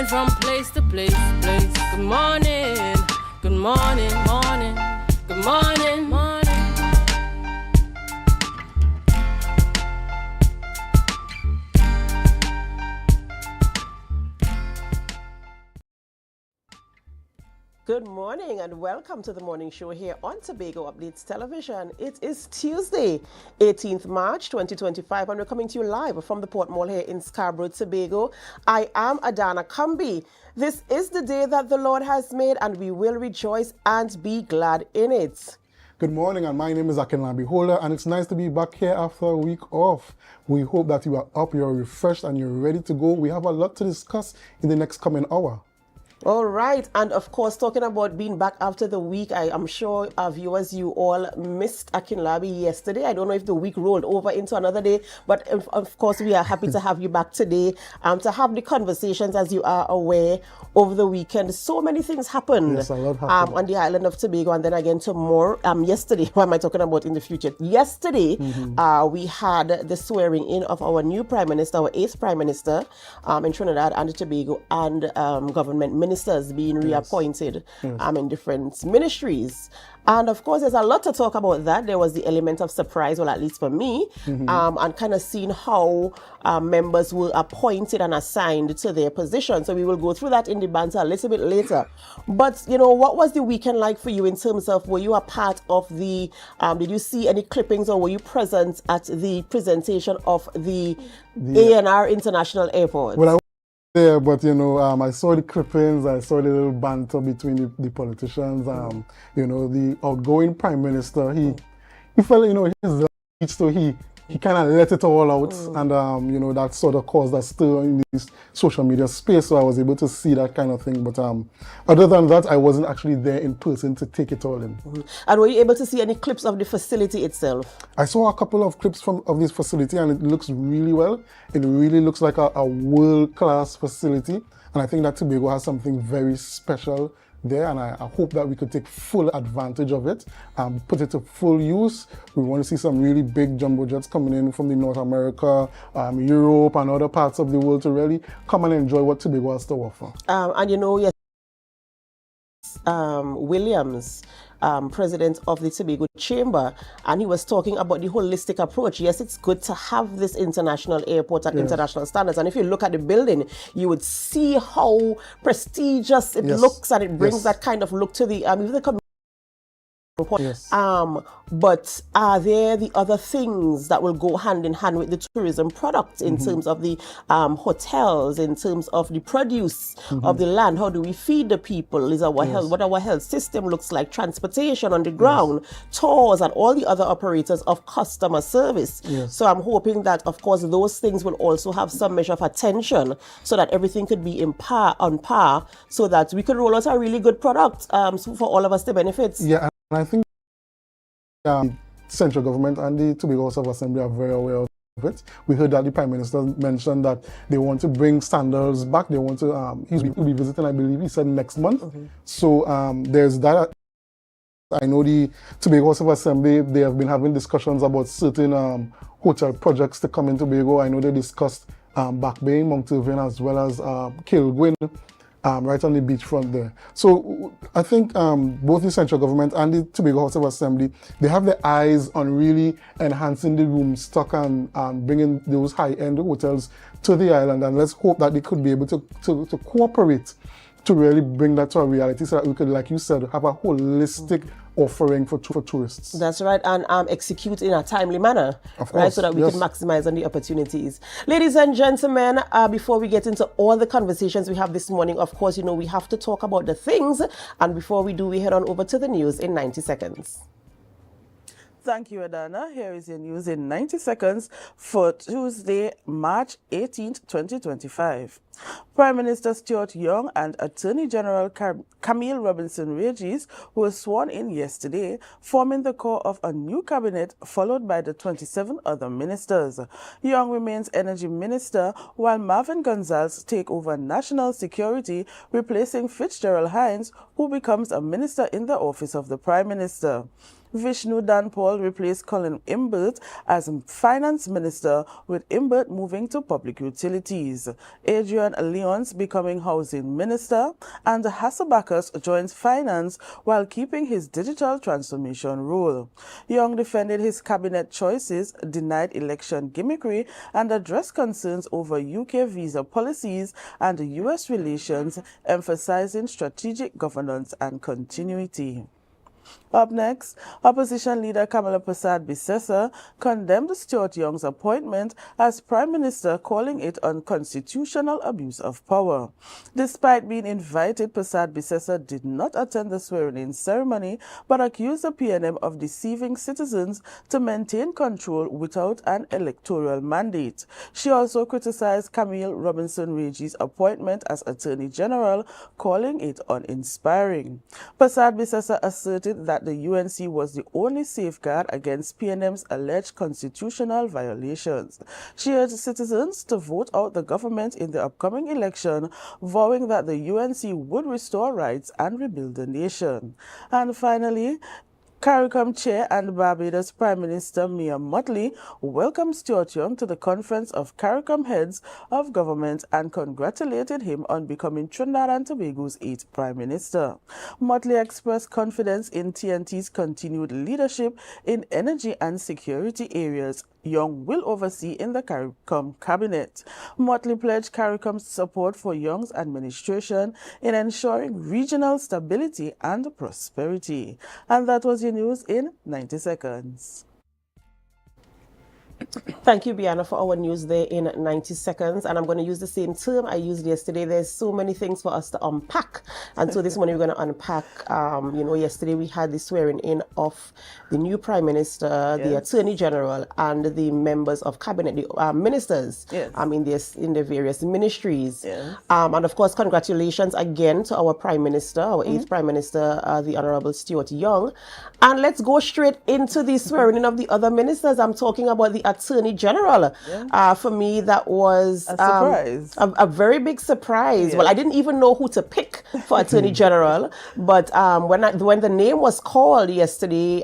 Moving from place to place. Good morning, good morning, morning, good morning, morning. Good morning and welcome to the morning show here on Tobago Updates Television. It is Tuesday, 18th March 2025, and we're coming to you live from the Port Mall here in Scarborough, Tobago. I am Adana Kambi. This is the day that the Lord has made, and we will rejoice and be glad in it. Good morning, and my name is Akinla Beholder, and it's nice to be back here after a week off. We hope that you are up, you're refreshed, and you're ready to go. We have a lot to discuss in the next coming hour. All right, and of course, talking about being back after the week, I'm sure our viewers, you all missed Akinlabi yesterday. I don't know if the week rolled over into another day, but of course, we are happy to have you back today to have the conversations, as you are aware, over the weekend. So many things happened, yes, a lot happened. On the island of Tobago, and then again tomorrow. Yesterday, what am I talking about in the future? Yesterday, we had the swearing in of our new Prime Minister, our 8th Prime Minister in Trinidad and Tobago, and government ministers being reappointed in different ministries. And of course, there's a lot to talk about that. There was the element of surprise, well, at least for me, and kind of seeing how members were appointed and assigned to their position. So we will go through that in the banter a little bit later. But, you know, what was the weekend like for you in terms of, were you a part of the, did you see any clippings, or were you present at the presentation of the ANR International Airport? Well, there, but you know, I saw the clippings, I saw the little banter between the politicians. You know, the outgoing Prime Minister, he felt, you know, his speech, so he kind of let it all out, and you know, that sort of caused a stir in this social media space, so I was able to see that kind of thing. But other than that, I wasn't actually there in person to take it all in. And were you able to see any clips of the facility itself? I saw a couple of clips of this facility, and it looks really well. It really looks like a world-class facility, and I think that Tobago has something very special there, and I hope that we could take full advantage of it, put it to full use. We want to see some really big jumbo jets coming in from the North America, Europe, and other parts of the world to really come and enjoy what Tobago has to offer. And you know, yes, Williams, president of the Tobago Chamber, and he was talking about the holistic approach. Yes, it's good to have this international airport at international standards, and if you look at the building, you would see how prestigious it looks, and it brings that kind of look to the even the community. But are there the other things that will go hand in hand with the tourism products in terms of the hotels, in terms of the produce of the land? How do we feed the people? Is our health, what our health system looks like, transportation on the ground, tours, and all the other operators of customer service. So I'm hoping that, of course, those things will also have some measure of attention, so that everything could be on par, so that we could roll out a really good product for all of us to benefit. Yeah. And I think central government and the Tobago House of Assembly are very aware of it. We heard that the Prime Minister mentioned that they want to bring standards back. They want to, he'll be visiting, I believe he said, next month. So there's that. I know the Tobago House of Assembly, they have been having discussions about certain hotel projects to come in Tobago. I know they discussed Back Bay, Mount Irving, as well as Kilgwin, right on the beachfront there. So I think both the central government and the Tobago House of Assembly, they have their eyes on really enhancing the room stock and bringing those high-end hotels to the island. And let's hope that they could be able to cooperate to really bring that to a reality, so that we could, like you said, have a holistic offering for tourists. That's right, and execute in a timely manner, right, so that we can maximize on the opportunities. Ladies and gentlemen, before we get into all the conversations we have this morning, of course, you know, we have to talk about the things, and before we do, we head on over to the news in 90 seconds. Thank you, Adana. Here is your news in 90 seconds for Tuesday, March 18th, 2025. Prime Minister Stuart Young and Attorney General Camille Robinson-Regis were sworn in yesterday, forming the core of a new cabinet followed by the 27 other ministers. Young remains Energy Minister, while Marvin Gonzalez take over National Security, replacing Fitzgerald Hines, who becomes a minister in the office of the Prime Minister. Vishnu Danpal replaced Colin Imbert as Finance Minister, with Imbert moving to Public Utilities. Adrian Leons becoming Housing Minister, and Hasselbackers joins Finance while keeping his digital transformation role. Young defended his cabinet choices, denied election gimmickry, and addressed concerns over UK visa policies and US relations, emphasizing strategic governance and continuity. Up next, opposition leader Kamala Persad-Bissessar condemned Stuart Young's appointment as Prime Minister, calling it unconstitutional abuse of power. Despite being invited, Persad-Bissessar did not attend the swearing-in ceremony, but accused the PNM of deceiving citizens to maintain control without an electoral mandate. She also criticized Camille Robinson-Reggie's appointment as Attorney General, calling it uninspiring. Persad-Bissessar asserted that the UNC was the only safeguard against PNM's alleged constitutional violations. She urged citizens to vote out the government in the upcoming election, vowing that the UNC would restore rights and rebuild the nation. And finally, CARICOM Chair and Barbados Prime Minister Mia Mottley welcomed Stuart Young to the Conference of CARICOM Heads of Government and congratulated him on becoming Trinidad and Tobago's 8th Prime Minister. Mottley expressed confidence in TNT's continued leadership in energy and security areas Young will oversee in the CARICOM cabinet. Mottley pledged CARICOM's support for Young's administration in ensuring regional stability and prosperity. And that was your news in 90 seconds. Thank you, Bianna, for our news there in 90 seconds. And I'm going to use the same term I used yesterday. There's so many things for us to unpack. And so this morning we're going to unpack, yesterday we had the swearing in of the new Prime Minister, the Attorney General, and the members of Cabinet, the ministers in the various ministries. And of course, congratulations again to our Prime Minister, our 8th Prime Minister, the Honorable Stuart Young. And let's go straight into the swearing in of the other ministers. I'm talking about the Attorney General. For me, that was a surprise, a very big surprise. Well, I didn't even know who to pick for Attorney General, but when the name was called yesterday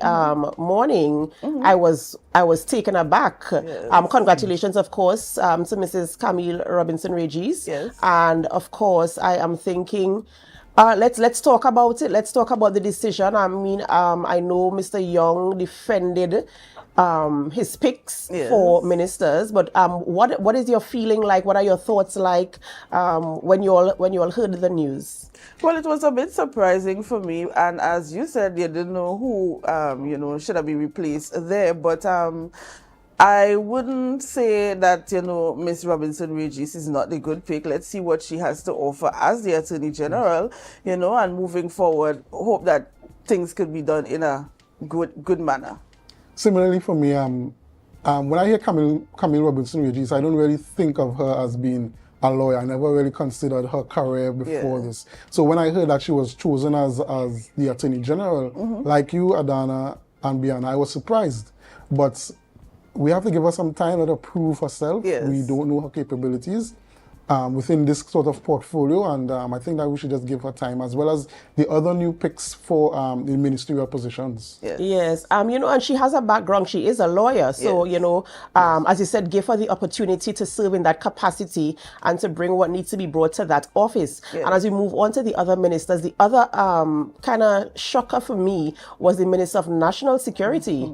morning, I was taken aback. Congratulations, of course, to Mrs. Camille Robinson-Regis, and of course, I am thinking. Let's talk about it. Let's talk about the decision. I mean, I know Mr. Young defended his picks for ministers, but what is your feeling like? What are your thoughts like when you all heard the news? Well, it was a bit surprising for me, and as you said, you didn't know who should have been replaced there, but I wouldn't say that, Miss Robinson-Regis is not the good pick. Let's see what she has to offer as the Attorney General, and moving forward, hope that things could be done in a good manner. Similarly for me, when I hear Camille Robinson-Regis, I don't really think of her as being a lawyer. I never really considered her career before this. So when I heard that she was chosen as the Attorney General, like you, Adana and Bianna, I was surprised. But we have to give her some time, let her prove herself. We don't know her capabilities within this sort of portfolio, and I think that we should just give her time, as well as the other new picks for the ministerial positions. And she has a background. She is a lawyer, so as you said, give her the opportunity to serve in that capacity and to bring what needs to be brought to that office. And as we move on to the other ministers, the other kind of shocker for me was the Minister of National Security,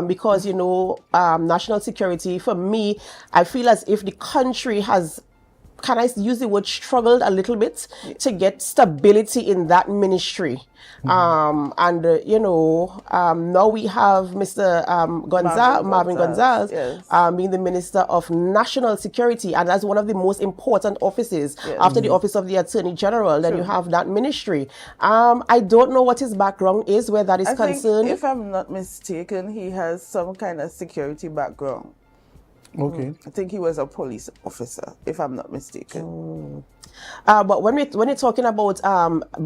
because national security, for me, I feel as if the country has, can I use the word, struggled a little bit to get stability in that ministry. Now we have Mr. Marvin Gonzalez being the Minister of National Security, and that's one of the most important offices after the office of the Attorney General. Then you have that ministry. I don't know what his background is, where that is concerned. If I'm not mistaken, he has some kind of security background. Okay. I think he was a police officer, if I'm not mistaken. But when you're talking about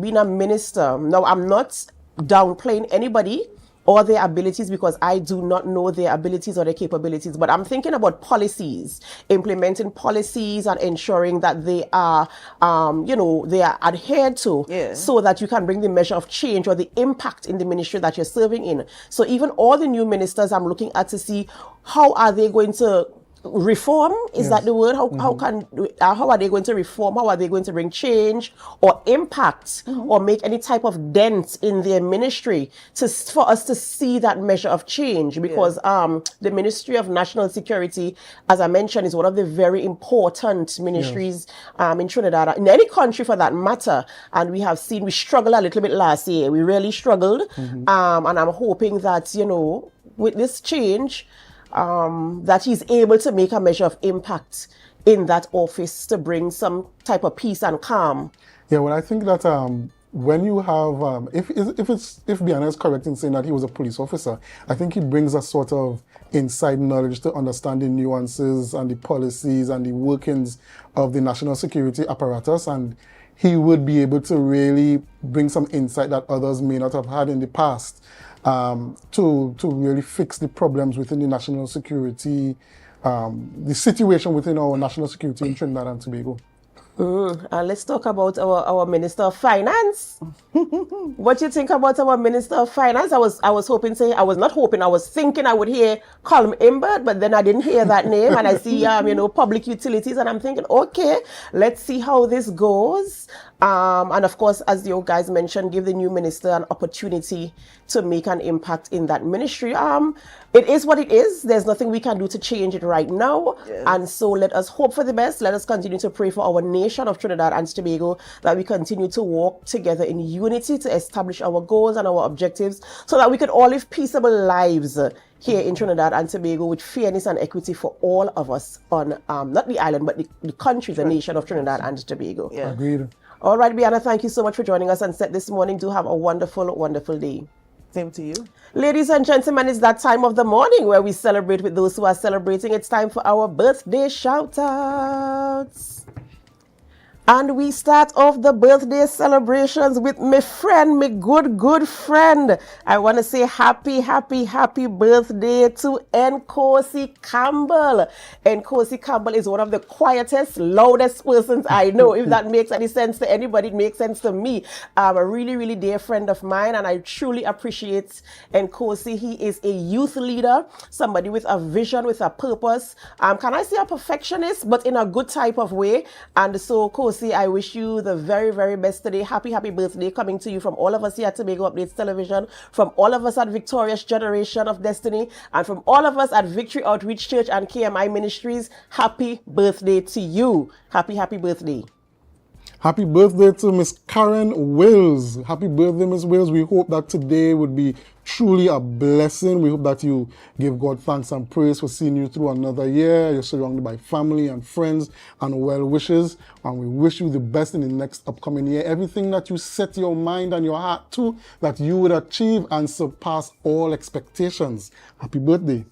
being a minister, now I'm not downplaying anybody or their abilities, because I do not know their abilities or their capabilities, but I'm thinking about policies, implementing policies and ensuring that they are, they are adhered to, so that you can bring the measure of change or the impact in the ministry that you're serving in. So even all the new ministers, I'm looking at to see how are they going to reform, is that the word? How are they going to reform? How are they going to bring change or impact or make any type of dent in their ministry for us to see that measure of change? Because the Ministry of National Security, as I mentioned, is one of the very important ministries in Trinidad, in any country for that matter. And we have seen, we struggled a little bit last year. We really struggled. And I'm hoping that, with this change, that he's able to make a measure of impact in that office to bring some type of peace and calm. Yeah, well, I think that when you have, if Biana is correct in saying that he was a police officer, I think he brings a sort of inside knowledge to understand the nuances and the policies and the workings of the national security apparatus, and he would be able to really bring some insight that others may not have had in the past. To really fix the problems within the national security, the situation within our national security in Trinidad and Tobago. Let's talk about our Minister of Finance. What do you think about our Minister of Finance? I was hoping to, I was not hoping, I was thinking I would hear Colm Imbert, but then I didn't hear that name, and I see public utilities, and I'm thinking, okay, let's see how this goes. And of course, as you guys mentioned, give the new minister an opportunity to make an impact in that ministry. It is what it is. There's nothing we can do to change it right now. And so let us hope for the best. Let us continue to pray for our nation of Trinidad and Tobago, that we continue to walk together in unity to establish our goals and our objectives, so that we can all live peaceable lives here in Trinidad and Tobago with fairness and equity for all of us on, not the island, but the country, the nation of Trinidad and Tobago. Agreed. All right, Biana, thank you so much for joining us on set this morning. Do have a wonderful, wonderful day. Same to you. Ladies and gentlemen, it's that time of the morning where we celebrate with those who are celebrating. It's time for our birthday shout-outs. And we start off the birthday celebrations with my friend, my good friend. I want to say happy birthday to Nkosi Campbell. Nkosi Campbell is one of the quietest, loudest persons I know. If that makes any sense to anybody, it makes sense to me. A really dear friend of mine, and I truly appreciate Nkosi. He is a youth leader, somebody with a vision, with a purpose. Can I say a perfectionist, but in a good type of way? And so, Kosi, I wish you the very best today. Happy birthday, coming to you from all of us here at Tobago Updates Television, from all of us at Victorious Generation of Destiny, and from all of us at Victory Outreach Church and KMI Ministries. Happy birthday to you. Happy birthday. Happy birthday to Miss Karen Wills. Happy birthday, Miss Wills. We hope that today would be truly a blessing. We hope that you give God thanks and praise for seeing you through another year. You're surrounded by family and friends and well wishes. And we wish you the best in the next upcoming year. Everything that you set your mind and your heart to, that you would achieve and surpass all expectations. Happy birthday.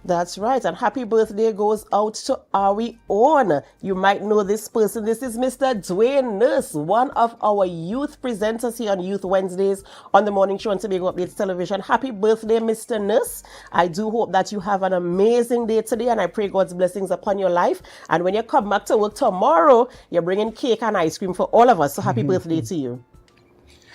That's right, and happy birthday goes out to our own. You might know this person. This is Mr. Dwayne Nurse, one of our youth presenters here on Youth Wednesdays on the morning show on Tobago Updates Television. Happy birthday, Mr. Nurse. I do hope that you have an amazing day today, and I pray God's blessings upon your life. And when you come back to work tomorrow, you're bringing cake and ice cream for all of us. So happy birthday to you.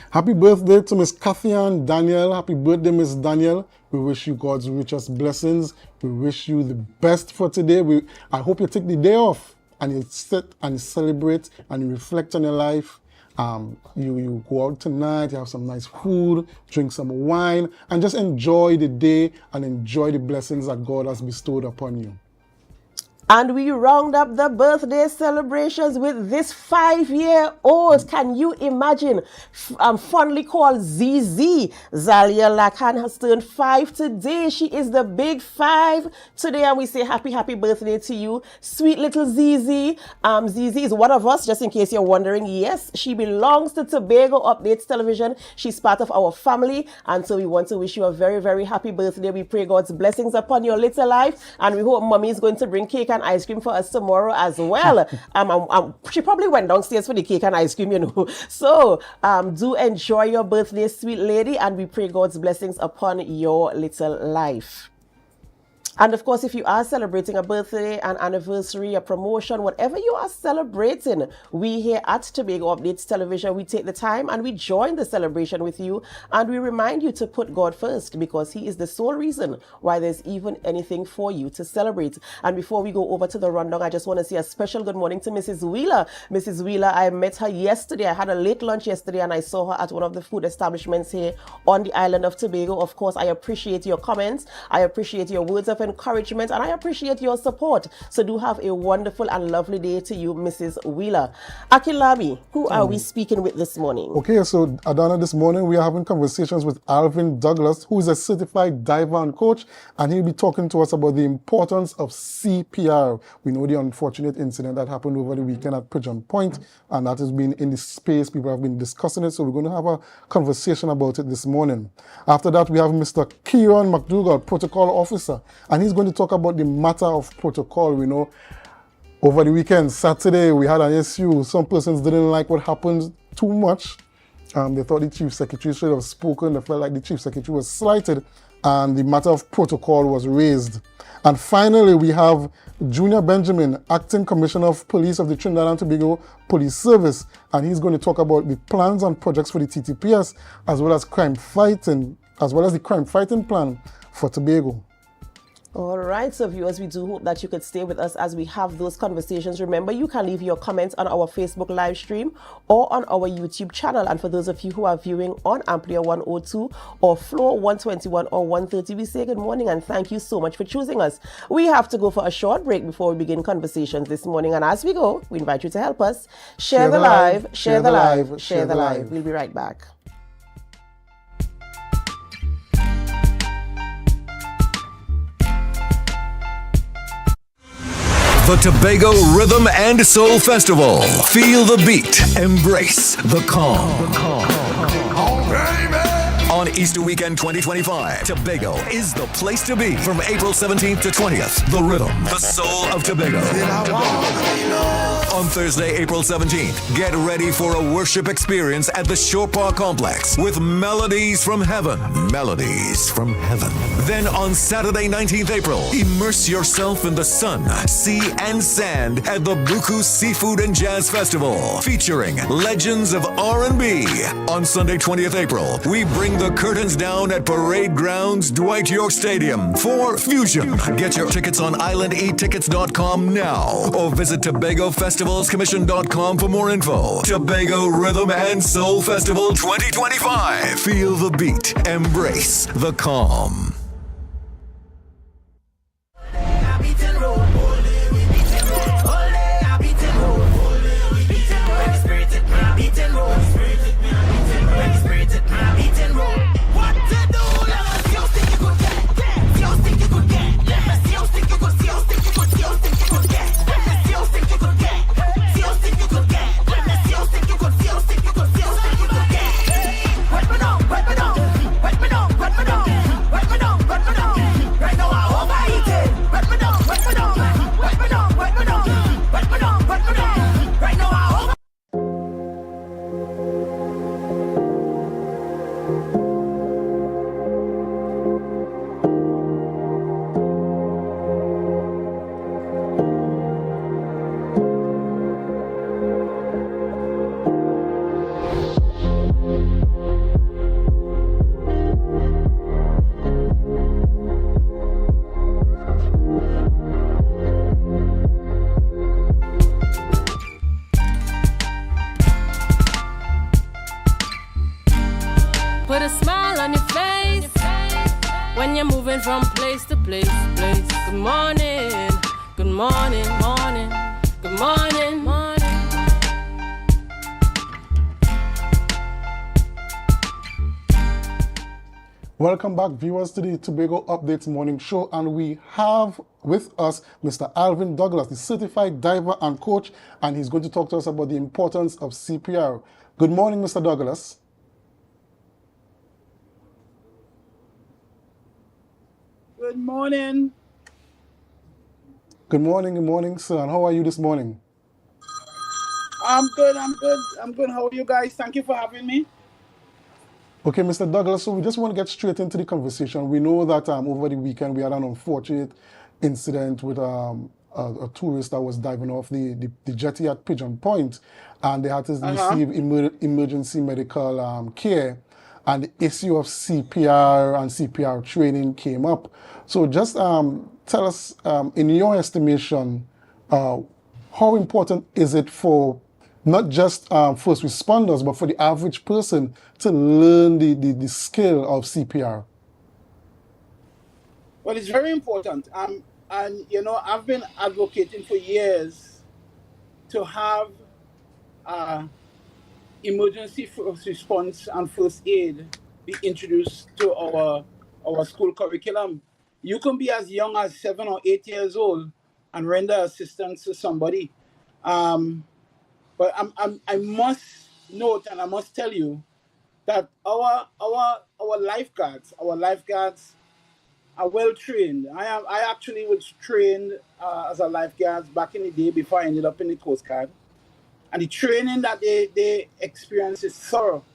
Happy birthday to Miss Kathian Daniel. Happy birthday, Miss Daniel. We wish you God's richest blessings. We wish you the best for today. I hope you take the day off and you sit and celebrate and you reflect on your life. You go out tonight, you have some nice food, drink some wine, and just enjoy the day and enjoy the blessings that God has bestowed upon you. And we round up the birthday celebrations with this 5-year-old. Can you imagine? Fondly called ZZ. Zalia Lakan has turned 5 today. She is the big 5 today. And we say happy birthday to you. Sweet little ZZ. ZZ is one of us, just in case you're wondering. Yes, she belongs to Tobago Updates Television. She's part of our family. And so we want to wish you a very happy birthday. We pray God's blessings upon your little life. And we hope mommy is going to bring cake and and ice cream for us tomorrow as well. She probably went downstairs for the cake and ice cream, you know. So do enjoy your birthday, sweet lady, and we pray God's blessings upon your little life. And of course, if you are celebrating a birthday, an anniversary, a promotion, whatever you are celebrating, we here at Tobago Updates Television, we take the time and we join the celebration with you. And we remind you to put God first, because he is the sole reason why there's even anything for you to celebrate. And before we go over to the rundown, I just want to say a special good morning to Mrs. Wheeler. Mrs. Wheeler, I met her yesterday. I had a late lunch yesterday and I saw her at one of the food establishments here on the island of Tobago. Of course, I appreciate your comments. I appreciate your words of encouragement, and I appreciate your support. So do have a wonderful and lovely day to you, Mrs. Wheeler. Akilami, who are we speaking with this morning? Okay, so Adana, this morning we are having conversations with Alvin Douglas, who is a certified diver and coach, and he'll be talking to us about the importance of CPR. We know the unfortunate incident that happened over the weekend at Pigeon Point, and that has been in the space. People have been discussing it, so we're going to have a conversation about it this morning. After that, we have Mr. Kieran McDougall, protocol officer, and he's going to talk about the matter of protocol. We know over the weekend, Saturday, we had an issue. Some persons didn't like what happened too much. They thought the chief secretary should have spoken. They felt like the chief secretary was slighted, and the matter of protocol was raised. And finally, we have Junior Benjamin, Acting Commissioner of Police of the Trinidad and Tobago Police Service, and he's going to talk about the plans and projects for the TTPS, as well as the crime fighting plan for Tobago. All right, so viewers, we do hope that you could stay with us as we have those conversations. Remember, you can leave your comments on our Facebook live stream or on our YouTube channel. And for those of you who are viewing on AMPLIA 102 or Floor 121 or 130, we say good morning and thank you so much for choosing us. We have to go for a short break before we begin conversations this morning. And as we go, we invite you to help us share the live, share the live, share the live. We'll be right back. The Tobago Rhythm and Soul Festival. Feel the beat. Embrace the calm. On Easter Weekend 2025, Tobago is the place to be from April 17th to 20th. The Rhythm, the Soul of Tobago. On Thursday, April 17th, get ready for a worship experience at the Shore Park Complex with Melodies from Heaven. Melodies from Heaven. Then on Saturday, 19th April, immerse yourself in the sun, sea, and sand at the Buku Seafood and Jazz Festival, featuring legends of R&B. On Sunday, 20th April, we bring the curtains down at Parade Grounds, Dwight York Stadium for Fusion. Get your tickets on islandetickets.com now or visit TobagoFestivalsCommission.com for more info. Tobago Rhythm and Soul Festival 2025. Feel the beat. Embrace the calm. Put a smile on your face when you're moving from place to place. Good morning, good morning, morning, good morning, morning. Welcome back, viewers, to the Tobago Updates Morning Show, and we have with us Mr. Alvin Douglas, the certified diver and coach, and he's going to talk to us about the importance of CPR. Good morning, Mr. Douglas. Good morning. Good morning, sir. And how are you this morning? I'm good. I'm good. How are you guys? Thank you for having me. Okay, Mr. Douglas, so we just want to get straight into the conversation. We know that over the weekend we had an unfortunate incident with a tourist that was diving off the jetty at Pigeon Point, and they had to receive emergency medical care, and the issue of CPR and CPR training came up. So just tell us, in your estimation, how important is it for not just first responders, but for the average person to learn the skill of CPR? Well, it's very important. And you know, I've been advocating for years to have emergency first response and first aid be introduced to our school curriculum. You can be as young as 7 or 8 years old and render assistance to somebody. But I must note and I must tell you that our lifeguards are well trained. I actually was trained as a lifeguard back in the day before I ended up in the Coast Guard, and the training that they experience is thorough.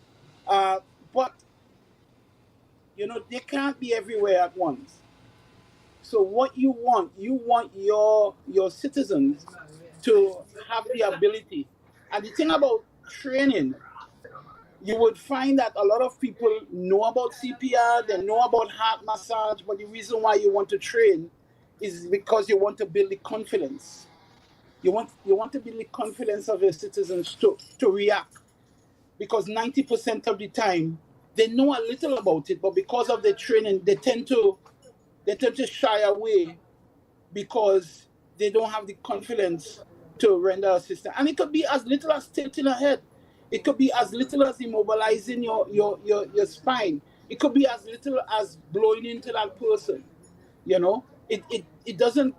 But you know, they can't be everywhere at once. So what you want your citizens to have the ability. And the thing about training, you would find that a lot of people know about CPR, they know about heart massage, but the reason why you want to train is because you want to build the confidence. You want to build the confidence of your citizens to react. Because 90% of the time they know a little about it, but because of the training, they tend to shy away because they don't have the confidence to render assistance. And it could be as little as tilting a head. It could be as little as immobilizing your spine. It could be as little as blowing into that person. You know, it doesn't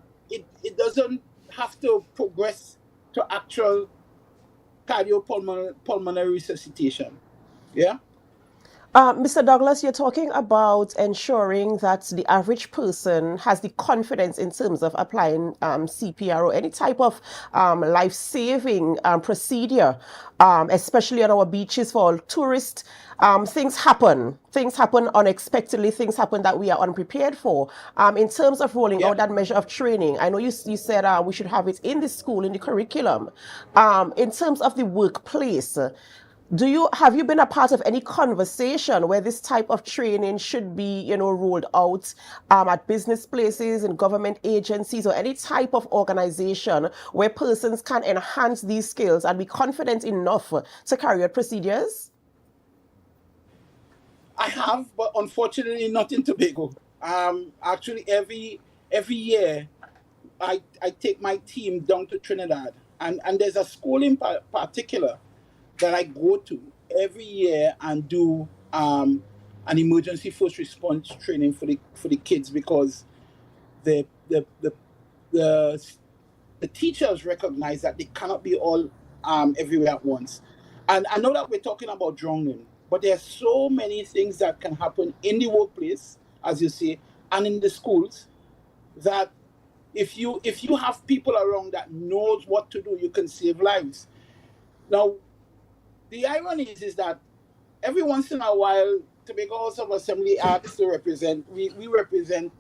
have to progress to actual cardiopulmonary resuscitation. Yeah. Mr. Douglas, you're talking about ensuring that the average person has the confidence in terms of applying CPR or any type of life-saving procedure, especially on our beaches for tourists. Things happen unexpectedly, things happen that we are unprepared for. In terms of rolling out that measure of training, I know you said we should have it in the school, in the curriculum. In terms of the workplace, have you been a part of any conversation where this type of training should be, rolled out at business places and government agencies or any type of organization where persons can enhance these skills and be confident enough to carry out procedures? I have, but unfortunately not in Tobago. Actually, every year I take my team down to Trinidad, and there's a school in particular that I go to every year and do an emergency first response training for the kids, because the teachers recognize that they cannot be all everywhere at once. And I know that we're talking about drowning, but there are so many things that can happen in the workplace, as you say, and in the schools, that if you have people around that knows what to do, you can save lives. Now, the irony is that every once in a while, Tobago House of Assembly asks to represent, we represent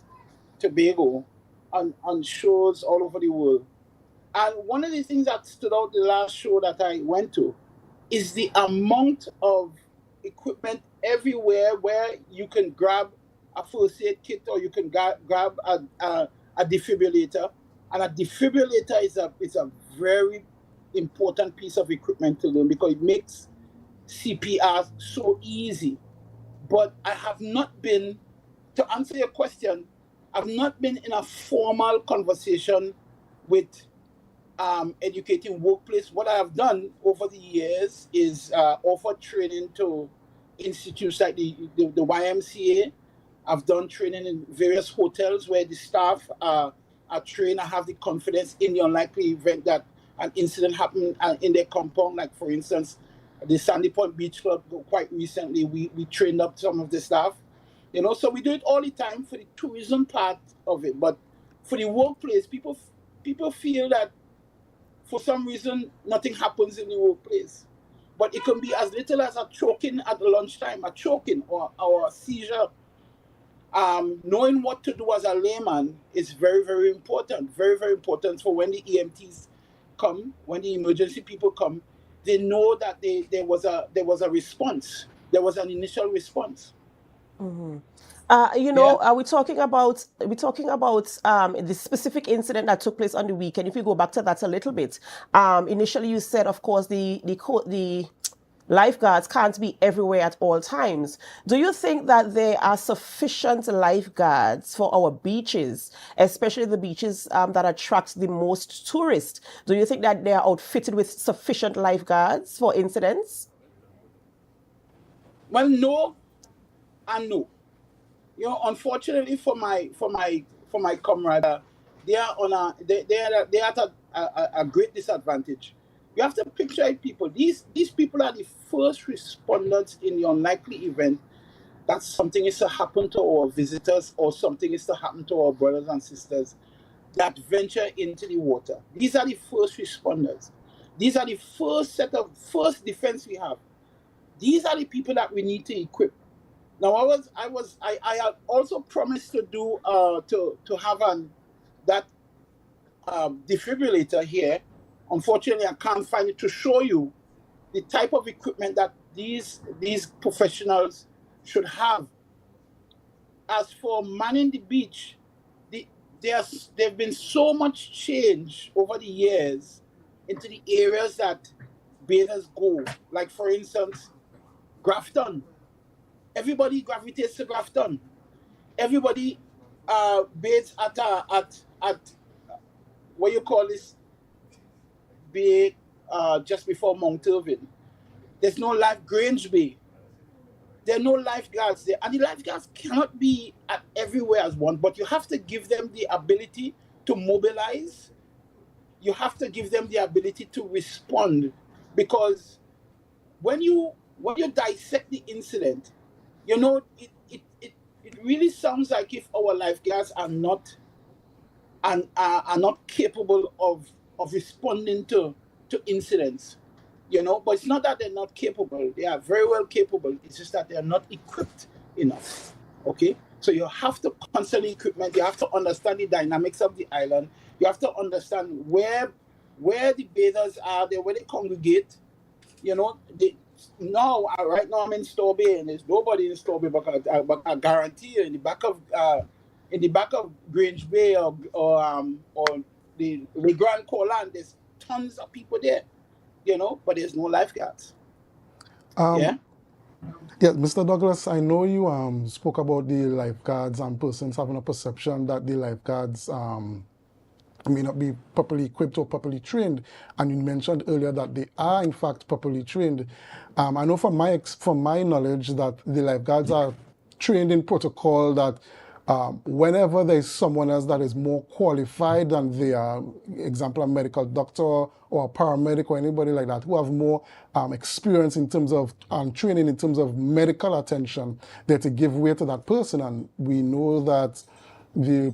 Tobago on shows all over the world. And one of the things that stood out the last show that I went to is the amount of equipment everywhere where you can grab a first aid kit or you can grab a defibrillator. And a defibrillator is a very important piece of equipment to learn because it makes CPR so easy. But I have not been, to answer your question, I've not been in a formal conversation with educating workplace. What I have done over the years is offer training to institutes like the YMCA. I've done training in various hotels where the staff are trained and have the confidence in the unlikely event that an incident happened in their compound. Like, for instance, the Sandy Point Beach Club, quite recently, we trained up some of the staff. You know, so we do it all the time for the tourism part of it. But for the workplace, people people feel that for some reason nothing happens in the workplace. But it can be as little as a choking at lunchtime, a choking or a seizure. Knowing what to do as a layman is very, very important. Very, very important for when the EMTs come, when the emergency people come, they know that there was a response. There was an initial response. We're talking about the specific incident that took place on the weekend. If you go back to that a little bit, initially you said, of course, the lifeguards can't be everywhere at all times. Do you think that there are sufficient lifeguards for our beaches, especially the beaches that attract the most tourists? Do you think that they are outfitted with sufficient lifeguards for incidents? Well, no and no. Unfortunately for my comrade, they are at a great disadvantage. You have to picture it, people. These people are the first responders in the unlikely event that something is to happen to our visitors or something is to happen to our brothers and sisters that venture into the water. These are the first responders. These are the first defense we have. These are the people that we need to equip. Now, I had also promised to do to have that defibrillator here. Unfortunately, I can't find it to show you the type of equipment that these professionals should have. As for manning the beach, there's been so much change over the years into the areas that bathers go. Like, for instance, Grafton. Everybody gravitates to Grafton. Everybody bathes at what you call this bay just before Mount Irving. There's no Grange Bay. There are no lifeguards there, and the lifeguards cannot be at everywhere as one. But you have to give them the ability to mobilize. You have to give them the ability to respond, because when you dissect the incident, it really sounds like if our lifeguards are not capable of responding to incidents, but it's not that they're not capable. They are very well capable. It's just that they are not equipped enough. Okay, so you have to constantly equipment. You have to understand the dynamics of the island. You have to understand where the bathers are, where they congregate. Right now I'm in Storby, and there's nobody in Storby, but I guarantee you in the back of Grange Bay or the Grand Courland, there's tons of people there, but there's no lifeguards. Yeah, Mr. Douglas, I know you spoke about the lifeguards and persons having a perception that the lifeguards may not be properly equipped or properly trained, and you mentioned earlier that they are in fact properly trained. I know from my knowledge that the lifeguards are trained in protocol that whenever there's someone else that is more qualified than they are, example, a medical doctor or a paramedic or anybody like that, who have more experience in terms of training in terms of medical attention, they're to give way to that person. And we know that the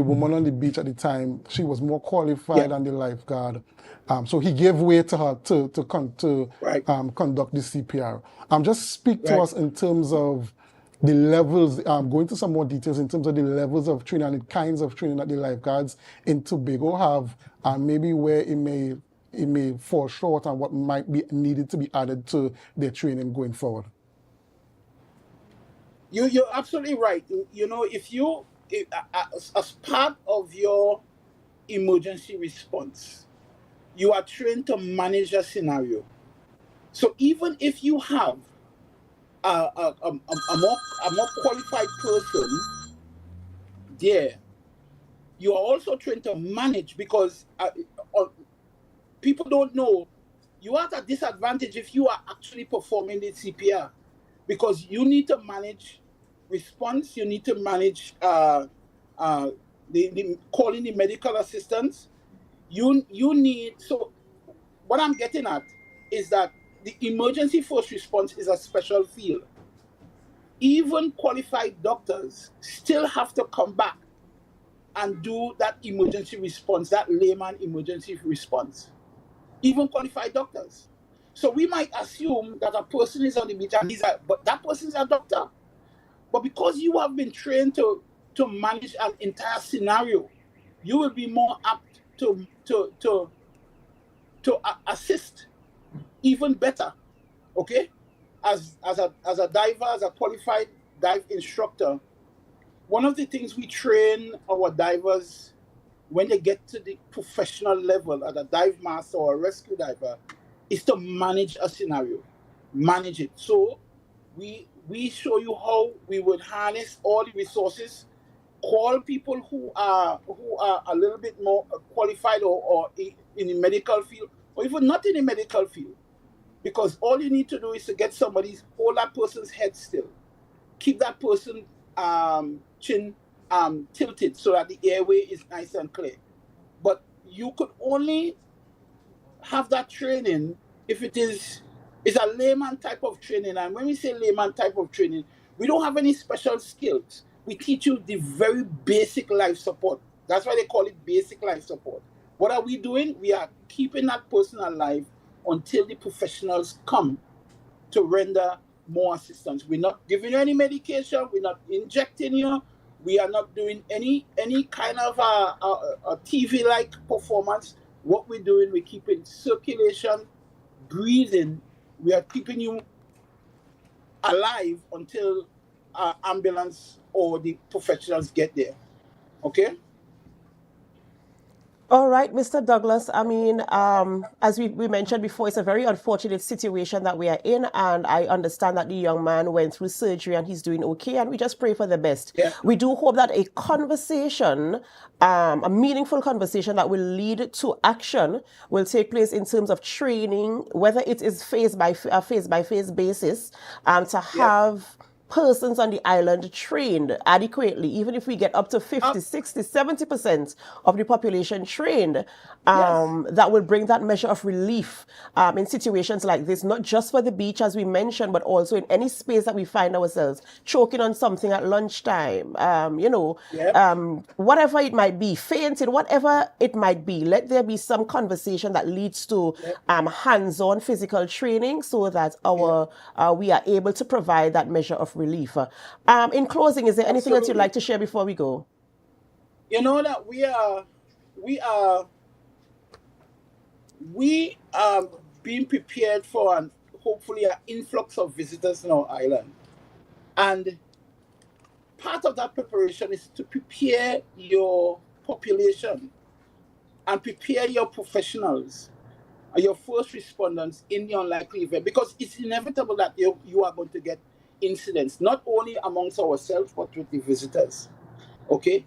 woman on the beach at the time, she was more qualified than the lifeguard. So he gave way to her to conduct the CPR. Just speak to us in terms of the levels, go into some more details in terms of the levels of training and the kinds of training that the lifeguards in Tobago have, and maybe where it may fall short and what might be needed to be added to their training going forward. You're absolutely right. As part of your emergency response, you are trained to manage a scenario. So even if you have a more qualified person there, you are also trained to manage, because people don't know you are at a disadvantage if you are actually performing the CPR, because you need to manage response, you need to manage the calling the medical assistance. You need, so what I'm getting at is that the emergency first response is a special field. Even qualified doctors still have to come back and do that emergency response, that layman emergency response. Even qualified doctors. So we might assume that a person is on the beach and but that person is a doctor. But because you have been trained to manage an entire scenario, you will be more apt to assist even better. Okay? As a diver, as a qualified dive instructor, one of the things we train our divers when they get to the professional level as a dive master or a rescue diver is to manage a scenario, manage it. So we show you how we would harness all the resources, call people who are a little bit more qualified or in the medical field, or even not in the medical field, because all you need to do is to get somebody, hold that person's head still, keep that person chin tilted so that the airway is nice and clear. But you could only have that training if it's a layman type of training. And when we say layman type of training, we don't have any special skills. We teach you the very basic life support. That's why they call it basic life support. What are we doing? We are keeping that person alive until the professionals come to render more assistance. We're not giving you any medication. We're not injecting you. We are not doing any kind of a TV-like performance. What we're doing, we're keeping circulation, breathing. We are keeping you alive until ambulance or the professionals get there. Okay? All right, Mr. Douglas. I mean, as we mentioned before, it's a very unfortunate situation that we are in, and I understand that the young man went through surgery and he's doing okay, and we just pray for the best. Yeah. We do hope that a conversation, a meaningful conversation that will lead to action will take place in terms of training, whether it is face-by-face basis, to have persons on the island trained adequately, even if we get up to 50, 60, 70% of the population trained, that will bring that measure of relief in situations like this, not just for the beach, as we mentioned, but also in any space that we find ourselves, choking on something at lunchtime, whatever it might be, fainting, whatever it might be, let there be some conversation that leads to hands-on physical training so that we are able to provide that measure of relief. In closing, is there anything else you'd like to share before we go? You know that we are being prepared for hopefully an influx of visitors in our island. And part of that preparation is to prepare your population and prepare your professionals, your first responders in the unlikely event, because it's inevitable that you are going to get incidents, not only amongst ourselves, but with the visitors. Okay?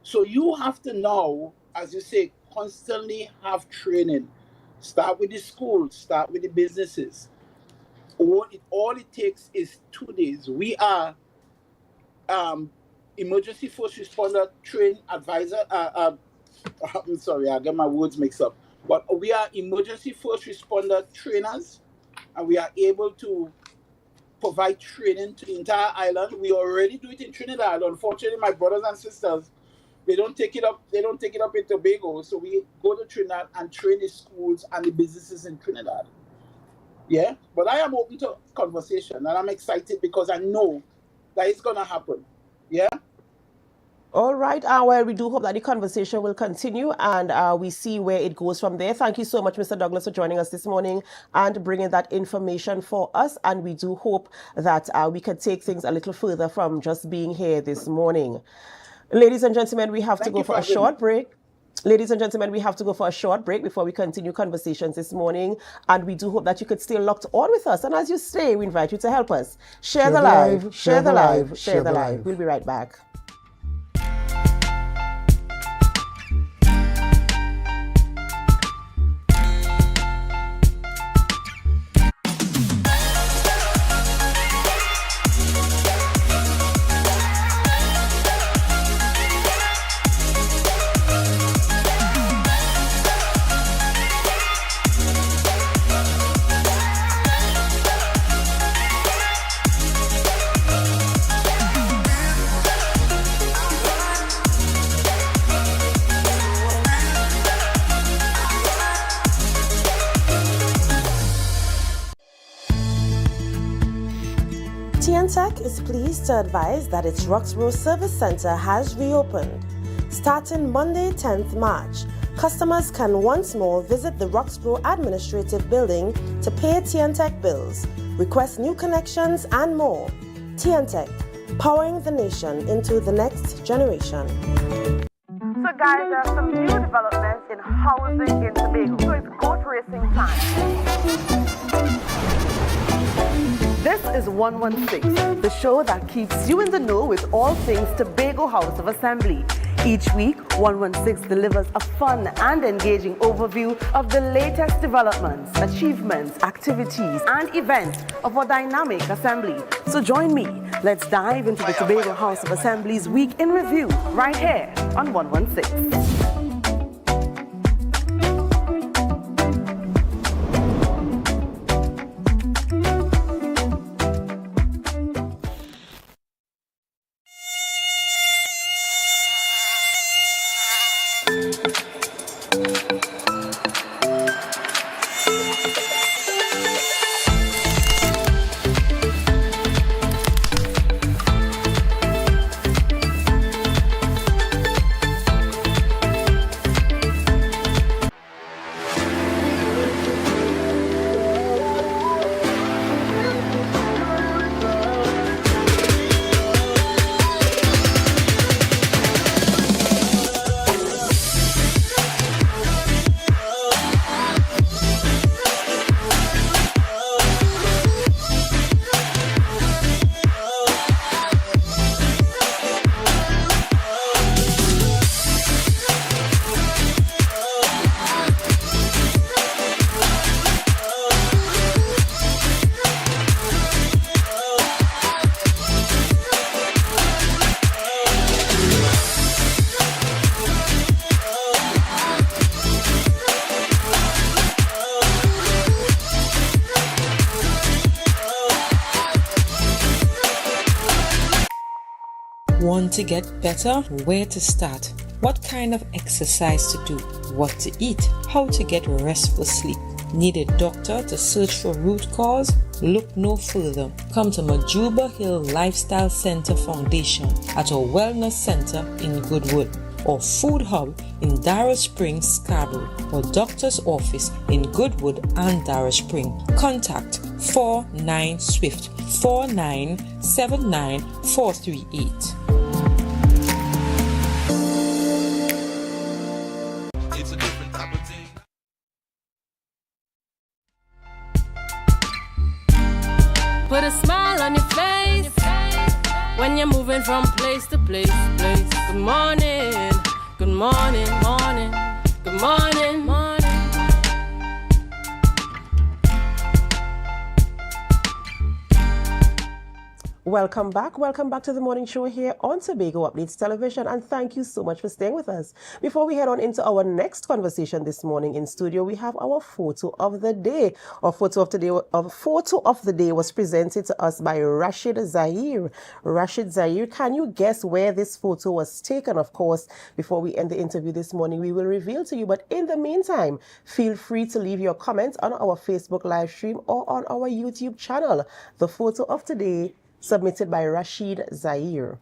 So you have to now, as you say, constantly have training. Start with the schools, start with the businesses. All it takes is 2 days. We are emergency first responder trained advisor. I'm sorry, I get my words mixed up. But we are emergency first responder trainers, and we are able to provide training to the entire island. We already do it in Trinidad. Unfortunately, my brothers and sisters, they don't take it up in Tobago. So we go to Trinidad and train the schools and the businesses in Trinidad. Yeah, but I am open to conversation, and I'm excited because I know that it's gonna happen. Yeah. All right. Well, we do hope that the conversation will continue, and we see where it goes from there. Thank you so much, Mr. Douglas, for joining us this morning and bringing that information for us. And we do hope that we can take things a little further from just being here this morning. Ladies and gentlemen, we have to go for a short break. Ladies and gentlemen, we have to go for a short break before we continue conversations this morning. And we do hope that you could stay locked on with us. And as you stay, we invite you to help us. Share the live, share the live, share the live. We'll be right back. TNTech is pleased to advise that its Roxborough Service Center has reopened. Starting Monday, 10th March, customers can once more visit the Roxborough Administrative Building to pay TNTech bills, request new connections, and more. TNTech, powering the nation into the next generation. So guys, there are some new developments in housing in Tobago. So it's goat racing time. This is 116, the show that keeps you in the know with all things Tobago House of Assembly. Each week, 116 delivers a fun and engaging overview of the latest developments, achievements, activities, and events of our dynamic assembly. So join me. Let's dive into the Tobago House of Assembly's Week in Review right here on 116. Want to get better? Where to start? What kind of exercise to do? What to eat? How to get restful sleep? Need a doctor to search for root cause? Look no further. Come to Majuba Hill Lifestyle Center Foundation at our Wellness Center in Goodwood, or Food Hub in Darrow Springs, Scarborough, or Doctor's Office in Goodwood and Darrow Spring. Contact 49 Swift 4979 438. Put a smile on your face when you're moving from place to place. Good morning, good morning, morning, good morning, morning. Welcome back to the morning show here on Tobago Updates Television, and thank you so much for staying with us. Before we head on into our next conversation this morning in studio, we have our photo of the day. Our photo of the day was presented to us by Rashid Zahir. Rashid Zahir, can you guess where this photo was taken? Of course, before we end the interview this morning, we will reveal to you, but in the meantime, feel free to leave your comments on our Facebook live stream or on our YouTube channel. The photo of today submitted by Rashid Zahir.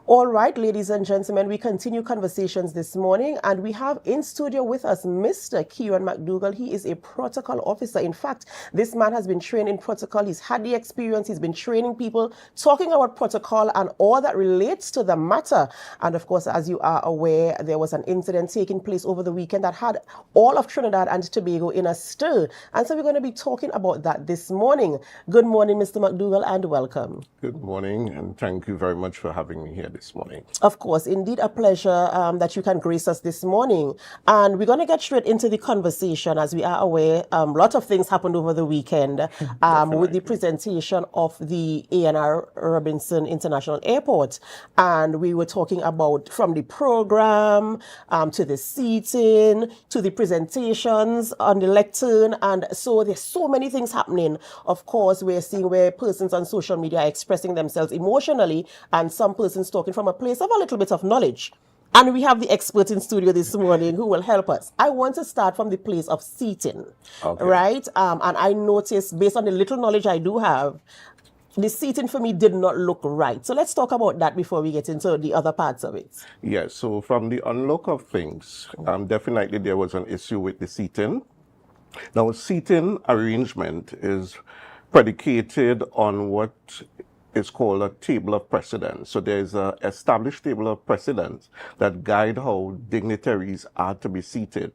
All right, ladies and gentlemen, we continue conversations this morning, and we have in studio with us Mr. Kieran McDougall. He is a protocol officer. In fact, this man has been trained in protocol. He's had the experience. He's been training people, talking about protocol and all that relates to the matter. And of course, as you are aware, there was an incident taking place over the weekend that had all of Trinidad and Tobago in a stir. And so we're going to be talking about that this morning. Good morning, Mr. McDougall, and welcome. Good morning, and thank you very much for having me here this morning. Of course, indeed a pleasure that you can grace us this morning. And we're going to get straight into the conversation. As we are aware, a lot of things happened over the weekend with the presentation of the A&R Robinson International Airport. And we were talking about from the program to the seating, to the presentations on the lectern. And so there's so many things happening. Of course, we're seeing where persons on social media are expressing themselves emotionally, and some persons talking from a place of a little bit of knowledge. And we have the expert in studio this morning who will help us. I want to start from the place of seating, right? And I noticed, based on the little knowledge I do have, the seating for me did not look right. So let's talk about that before we get into the other parts of it. Yes, so from the unlock of things, definitely there was an issue with the seating. Now, seating arrangement is predicated on what is called a table of precedence. So there is an established table of precedence that guide how dignitaries are to be seated.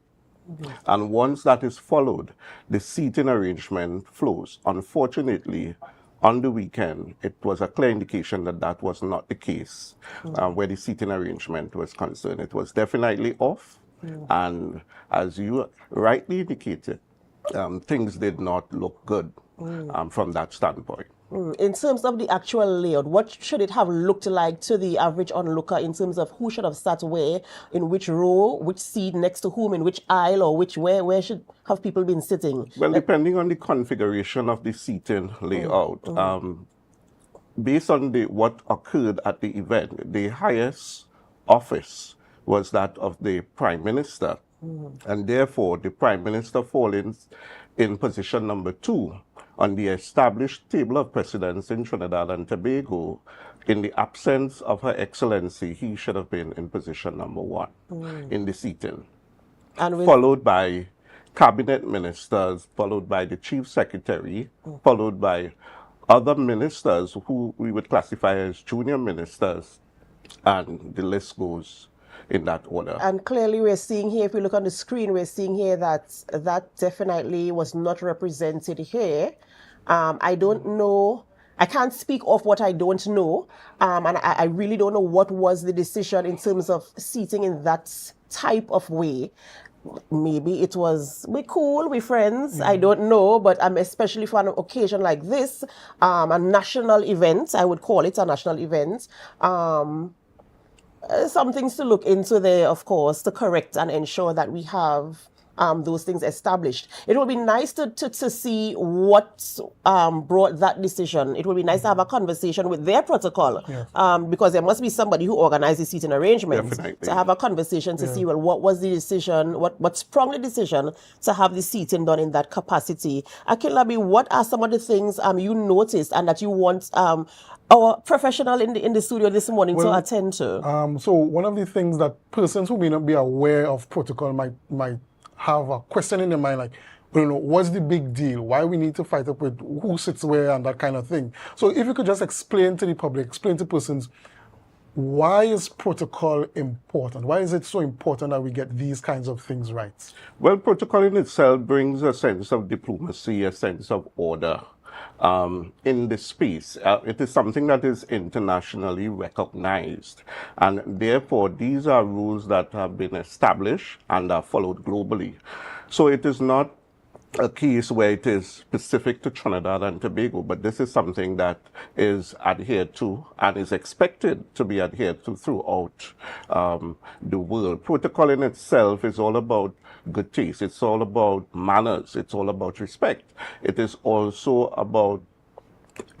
And once that is followed, the seating arrangement flows. Unfortunately, on the weekend, it was a clear indication that that was not the case where the seating arrangement was concerned. It was definitely off. And as you rightly indicated, things did not look good from that standpoint. In terms of the actual layout, what should it have looked like to the average onlooker in terms of who should have sat where, in which row, which seat, next to whom, in which aisle, or where should have people been sitting? Well, depending on the configuration of the seating layout, based on what occurred at the event, the highest office was that of the Prime Minister. And therefore, the Prime Minister falls in position number 2 on the established table of precedence in Trinidad and Tobago. In the absence of Her Excellency, he should have been in position number 1 in the seating. And followed by cabinet ministers, followed by the chief secretary, followed by other ministers who we would classify as junior ministers, and the list goes in that order. And clearly we're seeing here, if we look on the screen, we're seeing here that that definitely was not represented here. I don't know, I can't speak of what I don't know, and I really don't know what was the decision in terms of seating in that type of way. Maybe it was, we're cool, we're friends, I don't know, but especially for an occasion like this, a national event, I would call it a national event, some things to look into there, of course, to correct and ensure that we have those things established. It would be nice to see what brought that decision. It would be nice to have a conversation with their protocol, because there must be somebody who organized the seating arrangements. Definitely. To have a conversation to see, well, what was the decision, what sprung the decision to have the seating done in that capacity. Akinlabi, what are some of the things you noticed and that you want our professional in the studio this morning to attend to? So one of the things that persons who may not be aware of protocol might have a question in their mind, like, what's the big deal? Why we need to fight up with who sits where and that kind of thing. So if you could just explain to the public, explain to persons, why is protocol important? Why is it so important that we get these kinds of things right? Well, protocol in itself brings a sense of diplomacy, a sense of order in the space. It is something that is internationally recognized, and therefore these are rules that have been established and are followed globally. So it is not a case where it is specific to Trinidad and Tobago, but this is something that is adhered to and is expected to be adhered to throughout the world. Protocol in itself is all about good taste. It's all about manners. It's all about respect. It is also about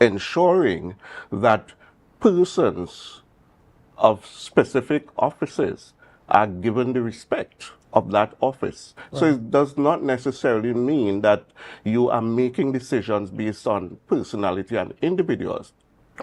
ensuring that persons of specific offices are given the respect of that office. Right. So it does not necessarily mean that you are making decisions based on personality and individuals,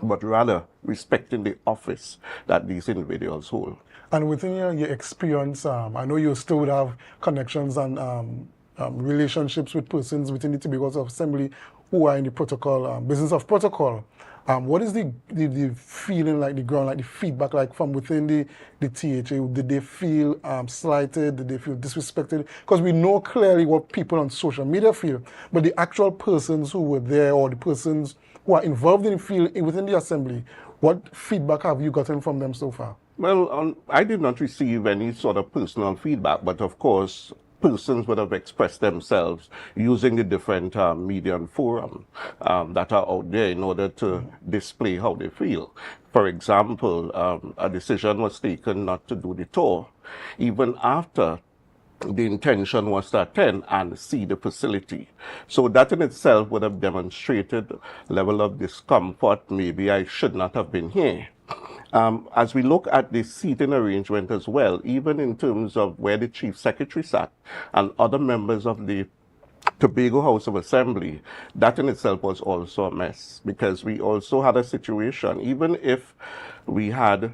but rather respecting the office that these individuals hold. And within your experience, I know you still would have connections and relationships with persons within the Tobago House of Assembly who are in the protocol, business of protocol. What is the feeling like, the ground, like the feedback like from within the THA? Did they feel slighted? Did they feel disrespected? Because we know clearly what people on social media feel, but the actual persons who were there or the persons who are involved in the field within the assembly, what feedback have you gotten from them so far? Well, I did not receive any sort of personal feedback, but of course, persons would have expressed themselves using the different media and forum that are out there in order to display how they feel. For example, a decision was taken not to do the tour, even after the intention was to attend and see the facility. So that in itself would have demonstrated a level of discomfort. Maybe I should not have been here. As we look at the seating arrangement as well, even in terms of where the chief secretary sat and other members of the Tobago House of Assembly, that in itself was also a mess, because we also had a situation, even if we had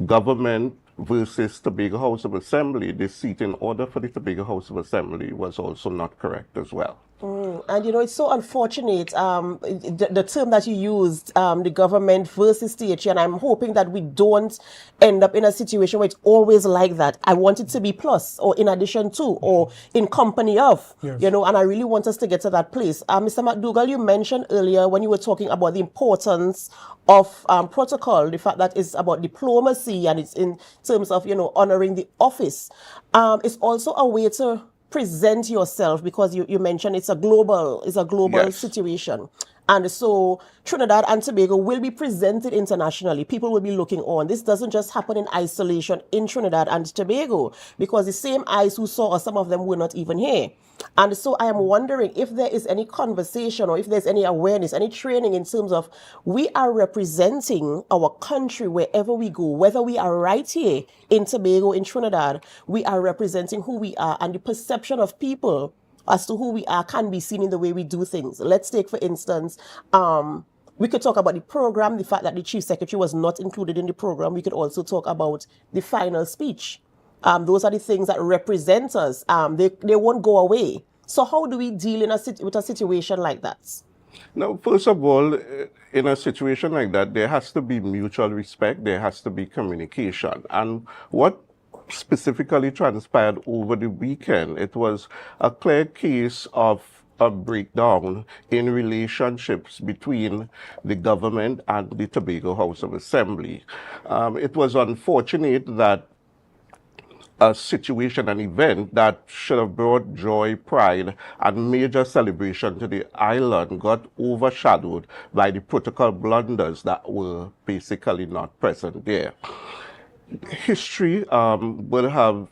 government versus Tobago House of Assembly, the seating order for the Tobago House of Assembly was also not correct as well. And you know, it's so unfortunate, the term that you used, the government versus THE, and I'm hoping that we don't end up in a situation where it's always like that. I want it to be plus, or in addition to, or in company of, you know, and I really want us to get to that place. Mr. McDougall, you mentioned earlier when you were talking about the importance of protocol, the fact that it's about diplomacy and it's in terms of, you know, honoring the office. It's also a way to present yourself, because you mentioned it's a global situation. And so Trinidad and Tobago will be presented internationally. People will be looking on. This doesn't just happen in isolation in Trinidad and Tobago, because the same eyes who saw us, some of them were not even here. And so I am wondering if there is any conversation, or if there's any awareness, any training in terms of we are representing our country wherever we go, whether we are right here in Tobago, in Trinidad, we are representing who we are, and the perception of people as to who we are can be seen in the way we do things. Let's take, for instance, we could talk about the program, the fact that the Chief Secretary was not included in the program. We could also talk about the final speech. Those are the things that represent us. They won't go away. So how do we deal with a situation like that? Now, first of all, in a situation like that, there has to be mutual respect. There has to be communication. And what specifically transpired over the weekend, it was a clear case of a breakdown in relationships between the government and the Tobago House of Assembly. It was unfortunate that a situation, an event that should have brought joy, pride, and major celebration to the island got overshadowed by the protocol blunders that were basically not present there. History will have,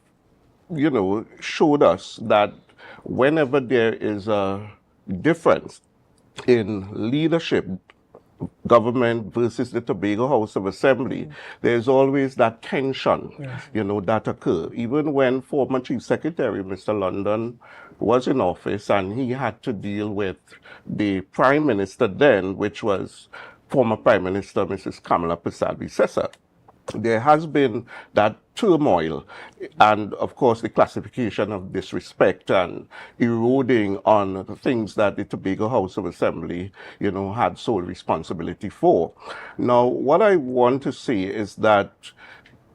you know, showed us that whenever there is a difference in leadership, government versus the Tobago House of Assembly, there's always that tension, you know, that occur. Even when former Chief Secretary, Mr. London, was in office and he had to deal with the Prime Minister then, which was former Prime Minister Mrs. Kamala Persad-Bissessar. There has been that turmoil and, of course, the classification of disrespect and eroding on the things that the Tobago House of Assembly, you know, had sole responsibility for. Now, what I want to say is that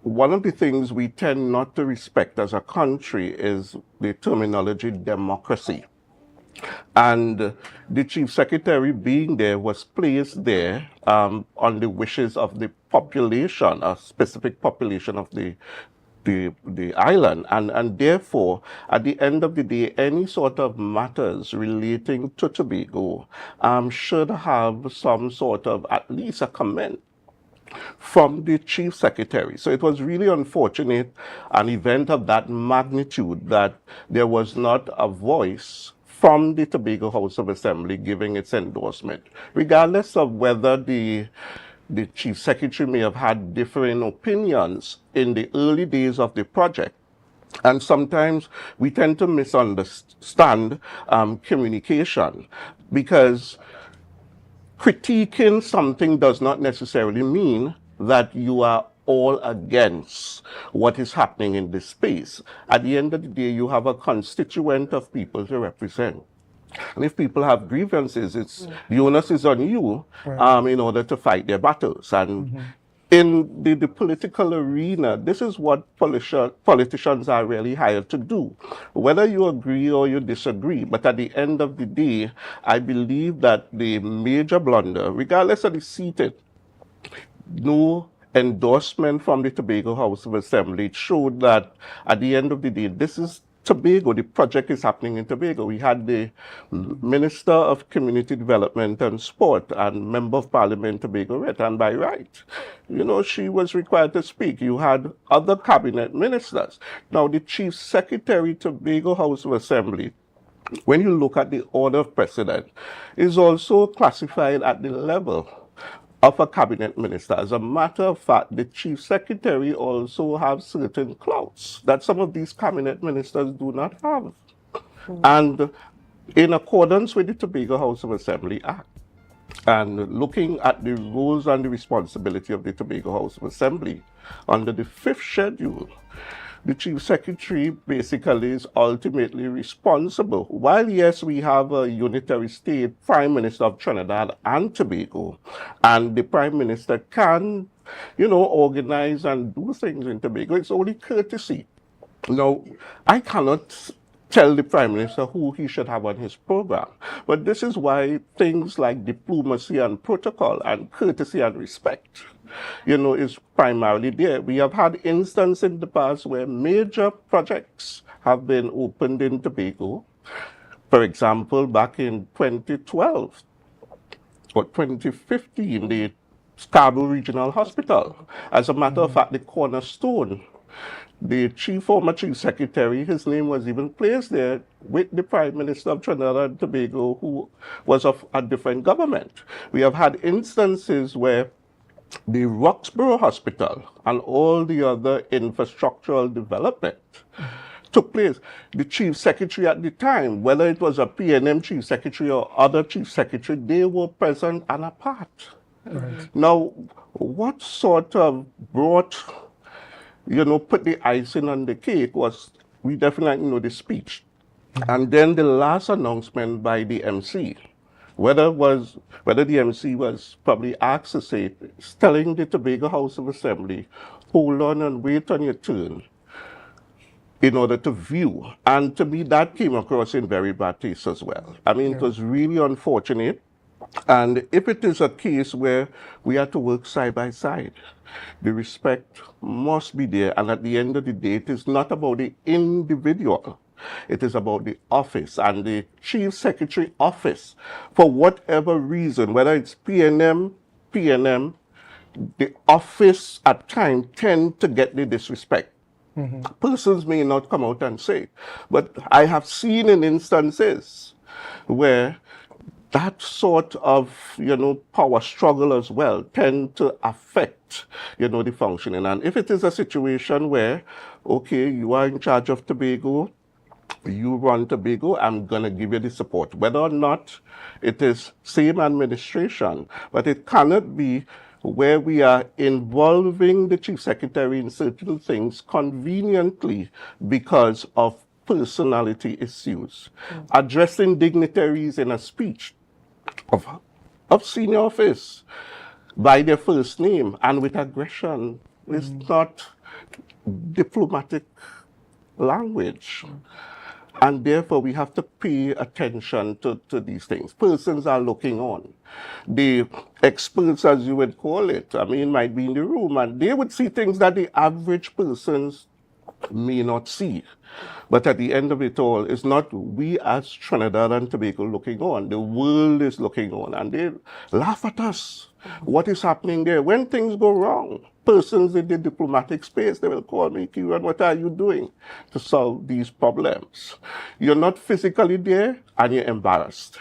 one of the things we tend not to respect as a country is the terminology democracy. And the Chief Secretary being there was placed there on the wishes of the population, a specific population of the island. And therefore, at the end of the day, any sort of matters relating to Tobago should have some sort of, at least a comment from the Chief Secretary. So it was really unfortunate, an event of that magnitude, that there was not a voice from the Tobago House of Assembly giving its endorsement, regardless of whether the Chief Secretary may have had differing opinions in the early days of the project. And sometimes we tend to misunderstand communication, because critiquing something does not necessarily mean that you are all against what is happening in this space. At the end of the day, you have a constituent of people to represent. And if people have grievances, the onus is on you in order to fight their battles. And in the political arena, this is what politicians are really hired to do. Whether you agree or you disagree, but at the end of the day, I believe that the major blunder, regardless of the seating, no endorsement from the Tobago House of Assembly, it showed that at the end of the day, this is Tobago, the project is happening in Tobago. We had the Minister of Community Development and Sport and Member of Parliament Tobago Ret, and by right, you know, she was required to speak. You had other cabinet ministers. Now, the Chief Secretary Tobago House of Assembly, when you look at the order of precedence, is also classified at the level of a cabinet minister. As a matter of fact, the Chief Secretary also has certain clouts that some of these cabinet ministers do not have. And in accordance with the Tobago House of Assembly Act, and looking at the roles and the responsibility of the Tobago House of Assembly, under the 5th schedule, the Chief Secretary basically is ultimately responsible. While, yes, we have a unitary state, Prime Minister of Trinidad and Tobago, and the Prime Minister can, organize and do things in Tobago, it's only courtesy. Now, I cannot tell the Prime Minister who he should have on his program, but this is why things like diplomacy and protocol and courtesy and respect, is primarily there. We have had instances in the past where major projects have been opened in Tobago. For example, back in 2012 or 2015, the Scarborough Regional Hospital. As a matter of fact, the cornerstone, the former Chief Secretary, his name was even placed there with the Prime Minister of Trinidad and Tobago, who was of a different government. We have had instances where the Roxborough Hospital and all the other infrastructural development took place. The Chief Secretary at the time, whether it was a PNM Chief Secretary or other Chief Secretary, they were present and apart. Right. Now, what sort of brought, put the icing on the cake was, we definitely know the speech. And then the last announcement by the MC, whether the MC was probably asked to say, telling the Tobago House of Assembly, hold on and wait on your turn in order to view. And to me, that came across in very bad taste as well. I mean, It was really unfortunate. And if it is a case where we have to work side by side, the respect must be there. And at the end of the day, it is not about the individual. It is about the office and the Chief Secretary office. For whatever reason, whether it's PNM, the office at times tend to get the disrespect. Persons may not come out and say, but I have seen in instances where that sort of, power struggle as well tend to affect, the functioning. And if it is a situation where, okay, you are in charge of Tobago, you run Tobago, I'm going to give you the support. Whether or not it is same administration, but it cannot be where we are involving the Chief Secretary in certain things conveniently because of personality issues. Addressing dignitaries in a speech of senior office by their first name and with aggression is not diplomatic language. And therefore, we have to pay attention to these things. Persons are looking on. The experts, as you would call it, might be in the room, and they would see things that the average persons may not see. But at the end of it all, it's not we as Trinidad and Tobago looking on. The world is looking on, and they laugh at us. What is happening there? When things go wrong, persons in the diplomatic space, they will call me, Kieran, what are you doing to solve these problems? You're not physically there, and you're embarrassed.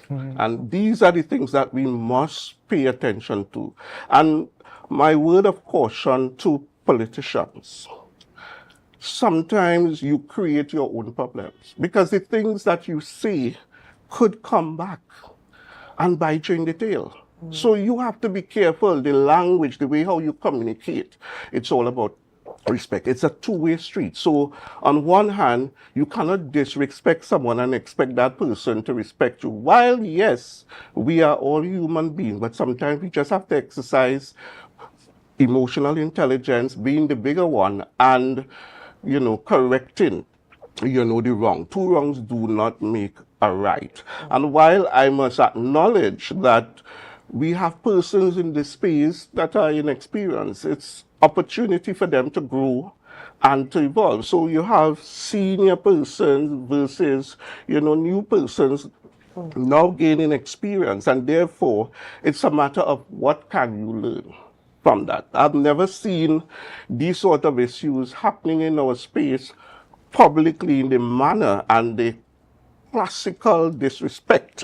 And these are the things that we must pay attention to. And my word of caution to politicians: sometimes you create your own problems because the things that you say could come back and bite you in the tail. So you have to be careful. The language, the way how you communicate, it's all about respect. It's a two-way street. So on one hand, you cannot disrespect someone and expect that person to respect you. While yes, we are all human beings, but sometimes we just have to exercise emotional intelligence, being the bigger one, and correcting, the wrong. Two wrongs do not make a right. And while I must acknowledge that we have persons in this space that are inexperienced, it's opportunity for them to grow and to evolve. So you have senior persons versus, new persons now gaining experience. And therefore, it's a matter of what can you learn from that. I've never seen these sort of issues happening in our space publicly in the manner and the classical disrespect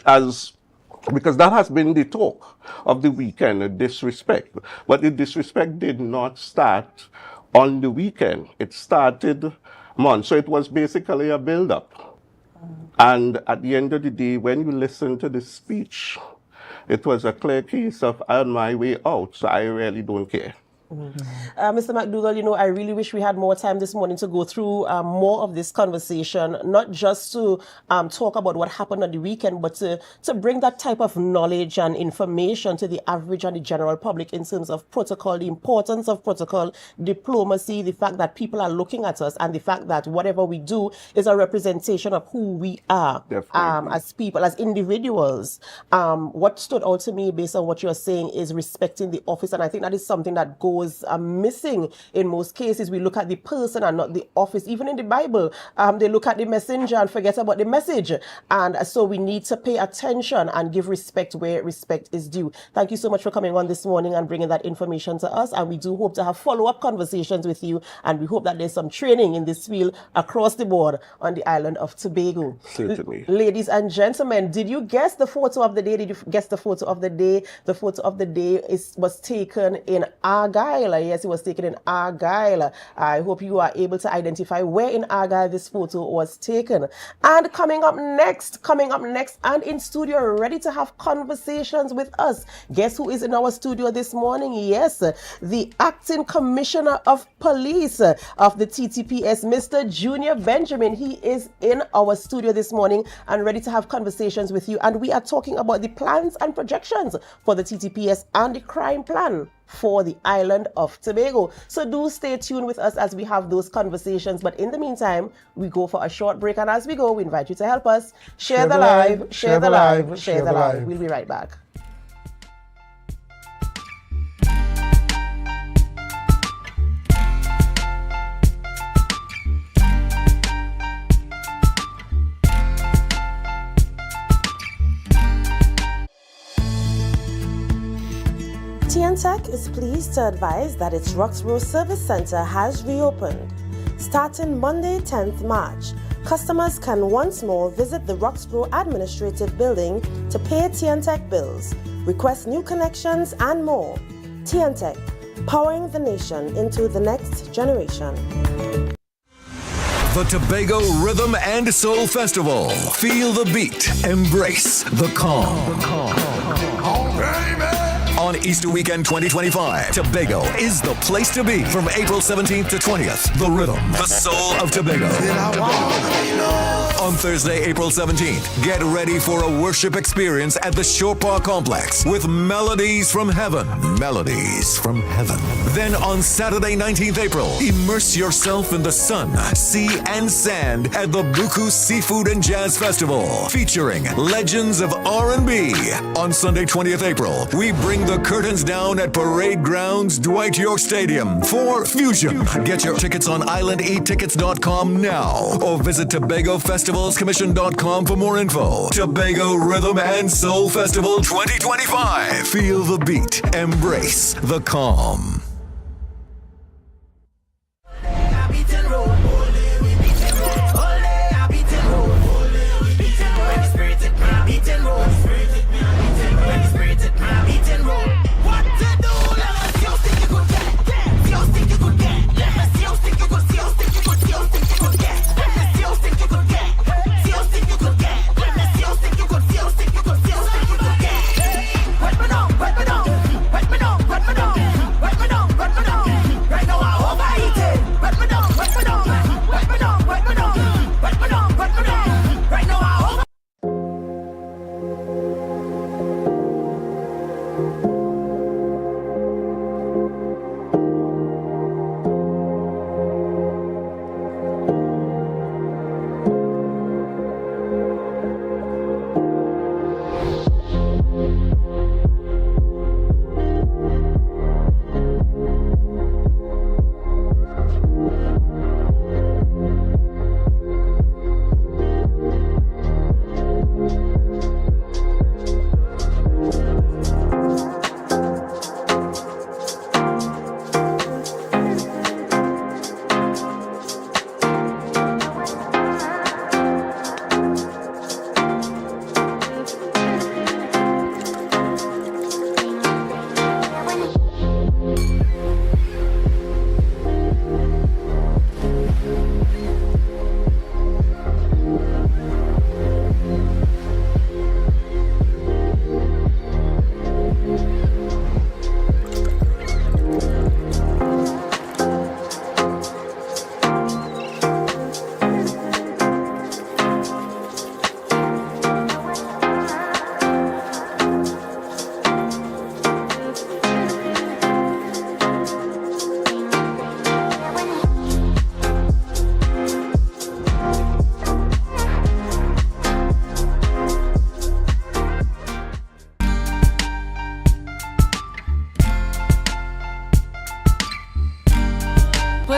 because that has been the talk of the weekend, disrespect. But the disrespect did not start on the weekend. It started months. So it was basically a build-up. And at the end of the day, when you listen to the speech, it was a clear case of on my way out, so I really don't care. Mr. McDougall, I really wish we had more time this morning to go through more of this conversation, not just to talk about what happened on the weekend, but to bring that type of knowledge and information to the average and the general public in terms of protocol, the importance of protocol, diplomacy, the fact that people are looking at us, and the fact that whatever we do is a representation of who we are as people, as individuals. What stood out to me based on what you're saying is respecting the office, and I think that is something that goes missing in most cases. We look at the person and not the office. Even in the Bible, they look at the messenger and forget about the message. And so we need to pay attention and give respect where respect is due. Thank you so much for coming on this morning and bringing that information to us. And we do hope to have follow-up conversations with you. And we hope that there's some training in this field across the board on the island of Tobago. Certainly. Ladies and gentlemen, did you guess the photo of the day? Did you guess the photo of the day? The photo of the day was taken in Argyle. Yes, it was taken in Argyle. I hope you are able to identify where in Argyle this photo was taken. And coming up next, and in studio, ready to have conversations with us. Guess who is in our studio this morning? Yes, the Acting Commissioner of Police of the TTPS, Mr. Junior Benjamin. He is in our studio this morning and ready to have conversations with you. And we are talking about the plans and projections for the TTPS and the crime plan for the island of Tobago. So do stay tuned with us as we have those conversations. But in the meantime, we go for a short break. And as we go, we invite you to help us share the live, share the live, share the live. We'll be right back. TNTech is pleased to advise that its Roxborough Service Center has reopened. Starting Monday, 10th March, customers can once more visit the Roxborough Administrative Building to pay TNTech bills, request new connections, and more. TNTech, powering the nation into the next generation. The Tobago Rhythm and Soul Festival. Feel the beat. Embrace the calm. On Easter Weekend 2025, Tobago is the place to be from April 17th to 20th. The Rhythm, the Soul of Tobago. On Thursday, April 17th, get ready for a worship experience at the Shore Park Complex with Melodies from Heaven. Melodies from Heaven. Then on Saturday, 19th April, immerse yourself in the sun, sea, and sand at the Buku Seafood and Jazz Festival, featuring legends of R&B. On Sunday, 20th April, we bring the curtains down at Parade Grounds, Dwight York Stadium for Fusion. Get your tickets on islandetickets.com now or visit TobagoFestivalsCommission.com for more info. Tobago Rhythm and Soul Festival 2025. Feel the beat. Embrace the calm. Wet me down.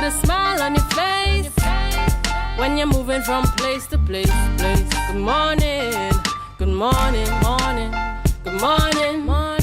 put a smile on your face when you're moving from place to place. Good morning, good morning, morning, good morning, morning.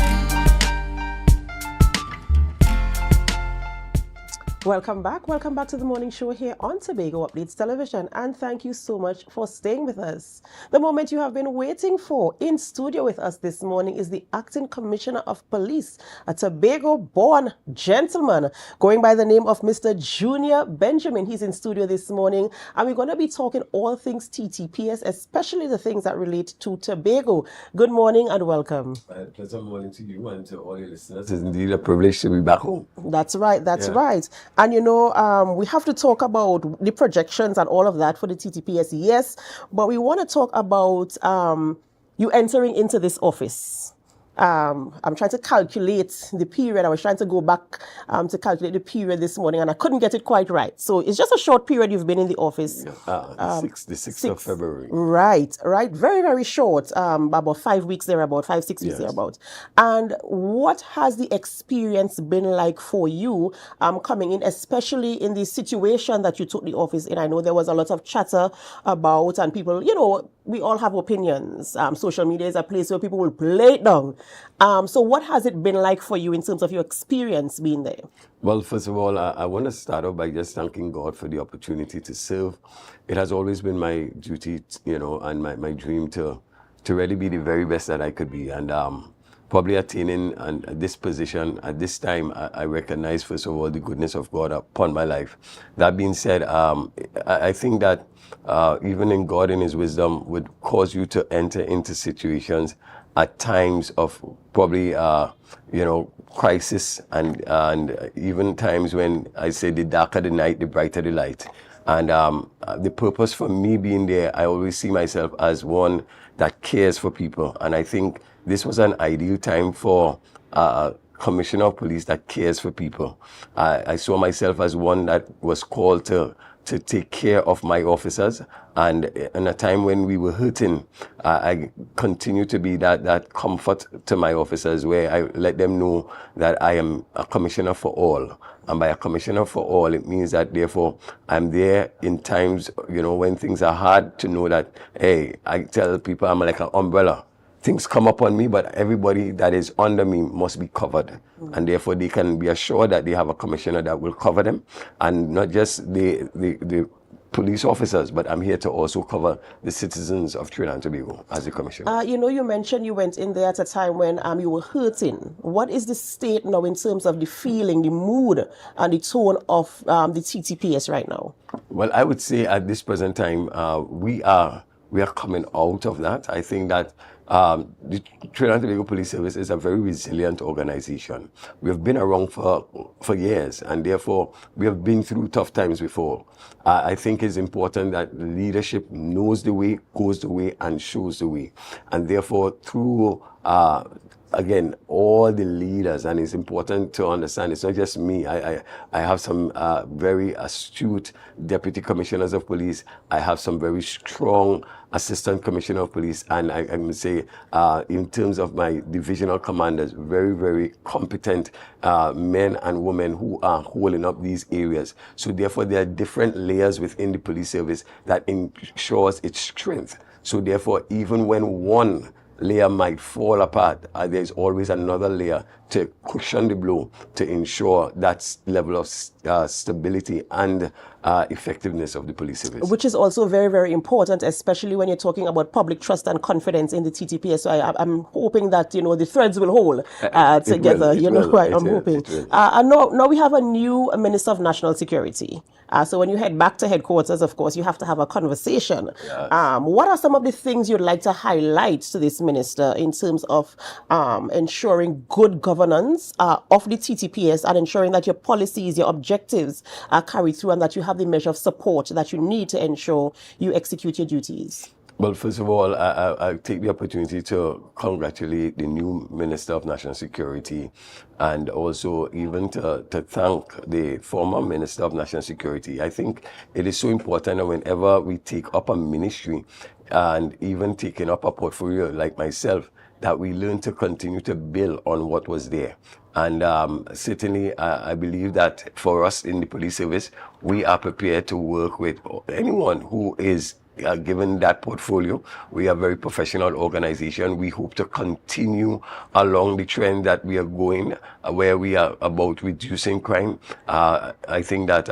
Welcome back to the morning show here on Tobago Updates Television, and thank you so much for staying with us. The moment you have been waiting for. In studio with us this morning is the Acting Commissioner of Police, a Tobago-born gentleman going by the name of Mr. Junior Benjamin. He's in studio this morning, and we're going to be talking all things TTPS, especially the things that relate to Tobago. Good morning and welcome. Pleasant morning to you and to all your listeners. It's indeed a privilege to be back home. That's right, right. And you know, we have to talk about the projections and all of that for the TTPS, yes, but we want to talk about you entering into this office. I'm trying to calculate the period. I was trying to go back to calculate the period this morning, and I couldn't get it quite right. So it's just a short period you've been in the office. The 6th of February. Right. Very, very short. About 5 weeks thereabout, 5-6 weeks thereabout. And what has the experience been like for you coming in, especially in the situation that you took the office in? I know there was a lot of chatter about, and people, you know, we all have opinions. Social media is a place where people will play it down. So what has it been like for you in terms of your experience being there? Well, first of all, I want to start off by just thanking God for the opportunity to serve. It has always been my duty, you know, and my dream to really be the very best that I could be. And probably attaining this position at this time, I recognize, first of all, the goodness of God upon my life. That being said, I think that even in God in His wisdom would cause you to enter into situations at times of probably, you know, crisis and even times when I say the darker the night, the brighter the light. And the purpose for me being there, I always see myself as one that cares for people. And I think this was an ideal time for a commissioner of police that cares for people. I saw myself as one that was called to take care of my officers, and in a time when we were hurting, I continue to be that comfort to my officers, where I let them know that I am a commissioner for all. And by a commissioner for all, it means that therefore I'm there in times, you know, when things are hard, to know that, hey, I tell people I'm like an umbrella. Things come upon me, but everybody that is under me must be covered. And therefore they can be assured that they have a commissioner that will cover them, and not just the police officers, but I'm here to also cover the citizens of Trinidad and Tobago as a commissioner. You know, you mentioned you went in there at a time when you were hurting. What is the state now in terms of the feeling, the mood, and the tone of the TTPS right now? Well, I would say at this present time, we are coming out of that. I think that the Trinidad and Tobago Police Service is a very resilient organization. We have been around for years, and therefore we have been through tough times before. I think it's important that the leadership knows the way, goes the way, and shows the way. And therefore, through again, all the leaders, and it's important to understand it's not just me. I have some very astute deputy commissioners of police. I have some very strong assistant commissioner of police, and I would say in terms of my divisional commanders, very, very competent men and women who are holding up these areas. So therefore, there are different layers within the police service that ensures its strength. So therefore, even when one layer might fall apart, there's always another layer to cushion the blow, to ensure that level of stability and effectiveness of the police service. Which is also very, very important, especially when you're talking about public trust and confidence in the TTPS. So I'm hoping that, you know, the threads will hold together. I'm hoping. And now we have a new Minister of National Security. So when you head back to headquarters, of course, you have to have a conversation. Yes. What are some of the things you'd like to highlight to this minister in terms of ensuring good governance of the TTPS and ensuring that your policies, your objectives are carried through, and that you have the measure of support that you need to ensure you execute your duties? Well, first of all, I take the opportunity to congratulate the new Minister of National Security, and also even to thank the former Minister of National Security. I think it is so important that whenever we take up a ministry, and even taking up a portfolio like myself, that we learn to continue to build on what was there. And certainly, I believe that for us in the police service, we are prepared to work with anyone who is given that portfolio. We are a very professional organization. We hope to continue along the trend that we are going, where we are about reducing crime. I think that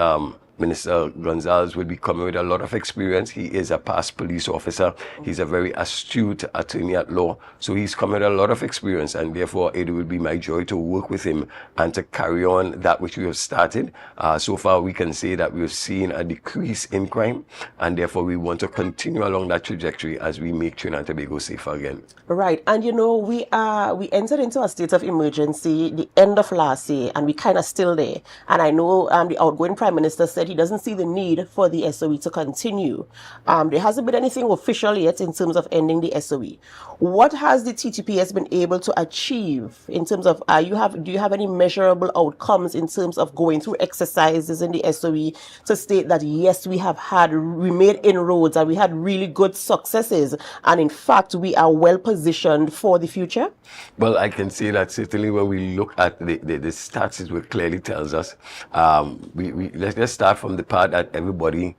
Minister Gonzalez will be coming with a lot of experience. He is a past police officer. He's a very astute attorney at law. So he's come with a lot of experience, and therefore it will be my joy to work with him and to carry on that which we have started. So far we can say that we've seen a decrease in crime, and therefore we want to continue along that trajectory as we make Trinidad and Tobago safer again. Right, and you know, we entered into a state of emergency the end of last year, and we kind of still there. And I know the outgoing Prime Minister said he doesn't see the need for the SOE to continue. There hasn't been anything official yet in terms of ending the SOE. What has the TTPS been able to achieve in terms of, do you have any measurable outcomes in terms of going through exercises in the SOE to state that yes, we made inroads and we had really good successes, and in fact we are well positioned for the future? Well, I can say that certainly when we look at the stats, it clearly tells us, let's start from the part that everybody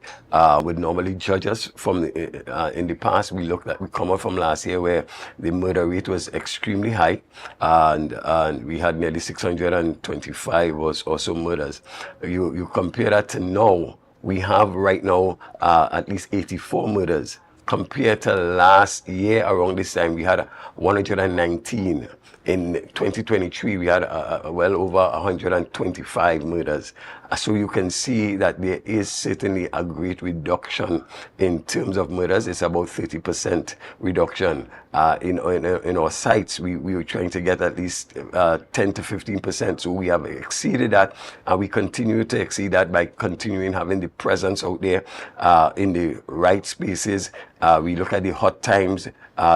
would normally judge us from. In the past, we come out from last year where the murder rate was extremely high, and we had nearly 625 or so murders. You compare that to now, we have right now at least 84 murders. Compared to last year around this time, we had 119. In 2023, we had well over 125 murders. So you can see that there is certainly a great reduction in terms of murders. It's about 30% reduction. In our sites, we were trying to get at least 10 to 15%. So we have exceeded that, and we continue to exceed that by continuing having the presence out there in the right spaces. We look at the hot times,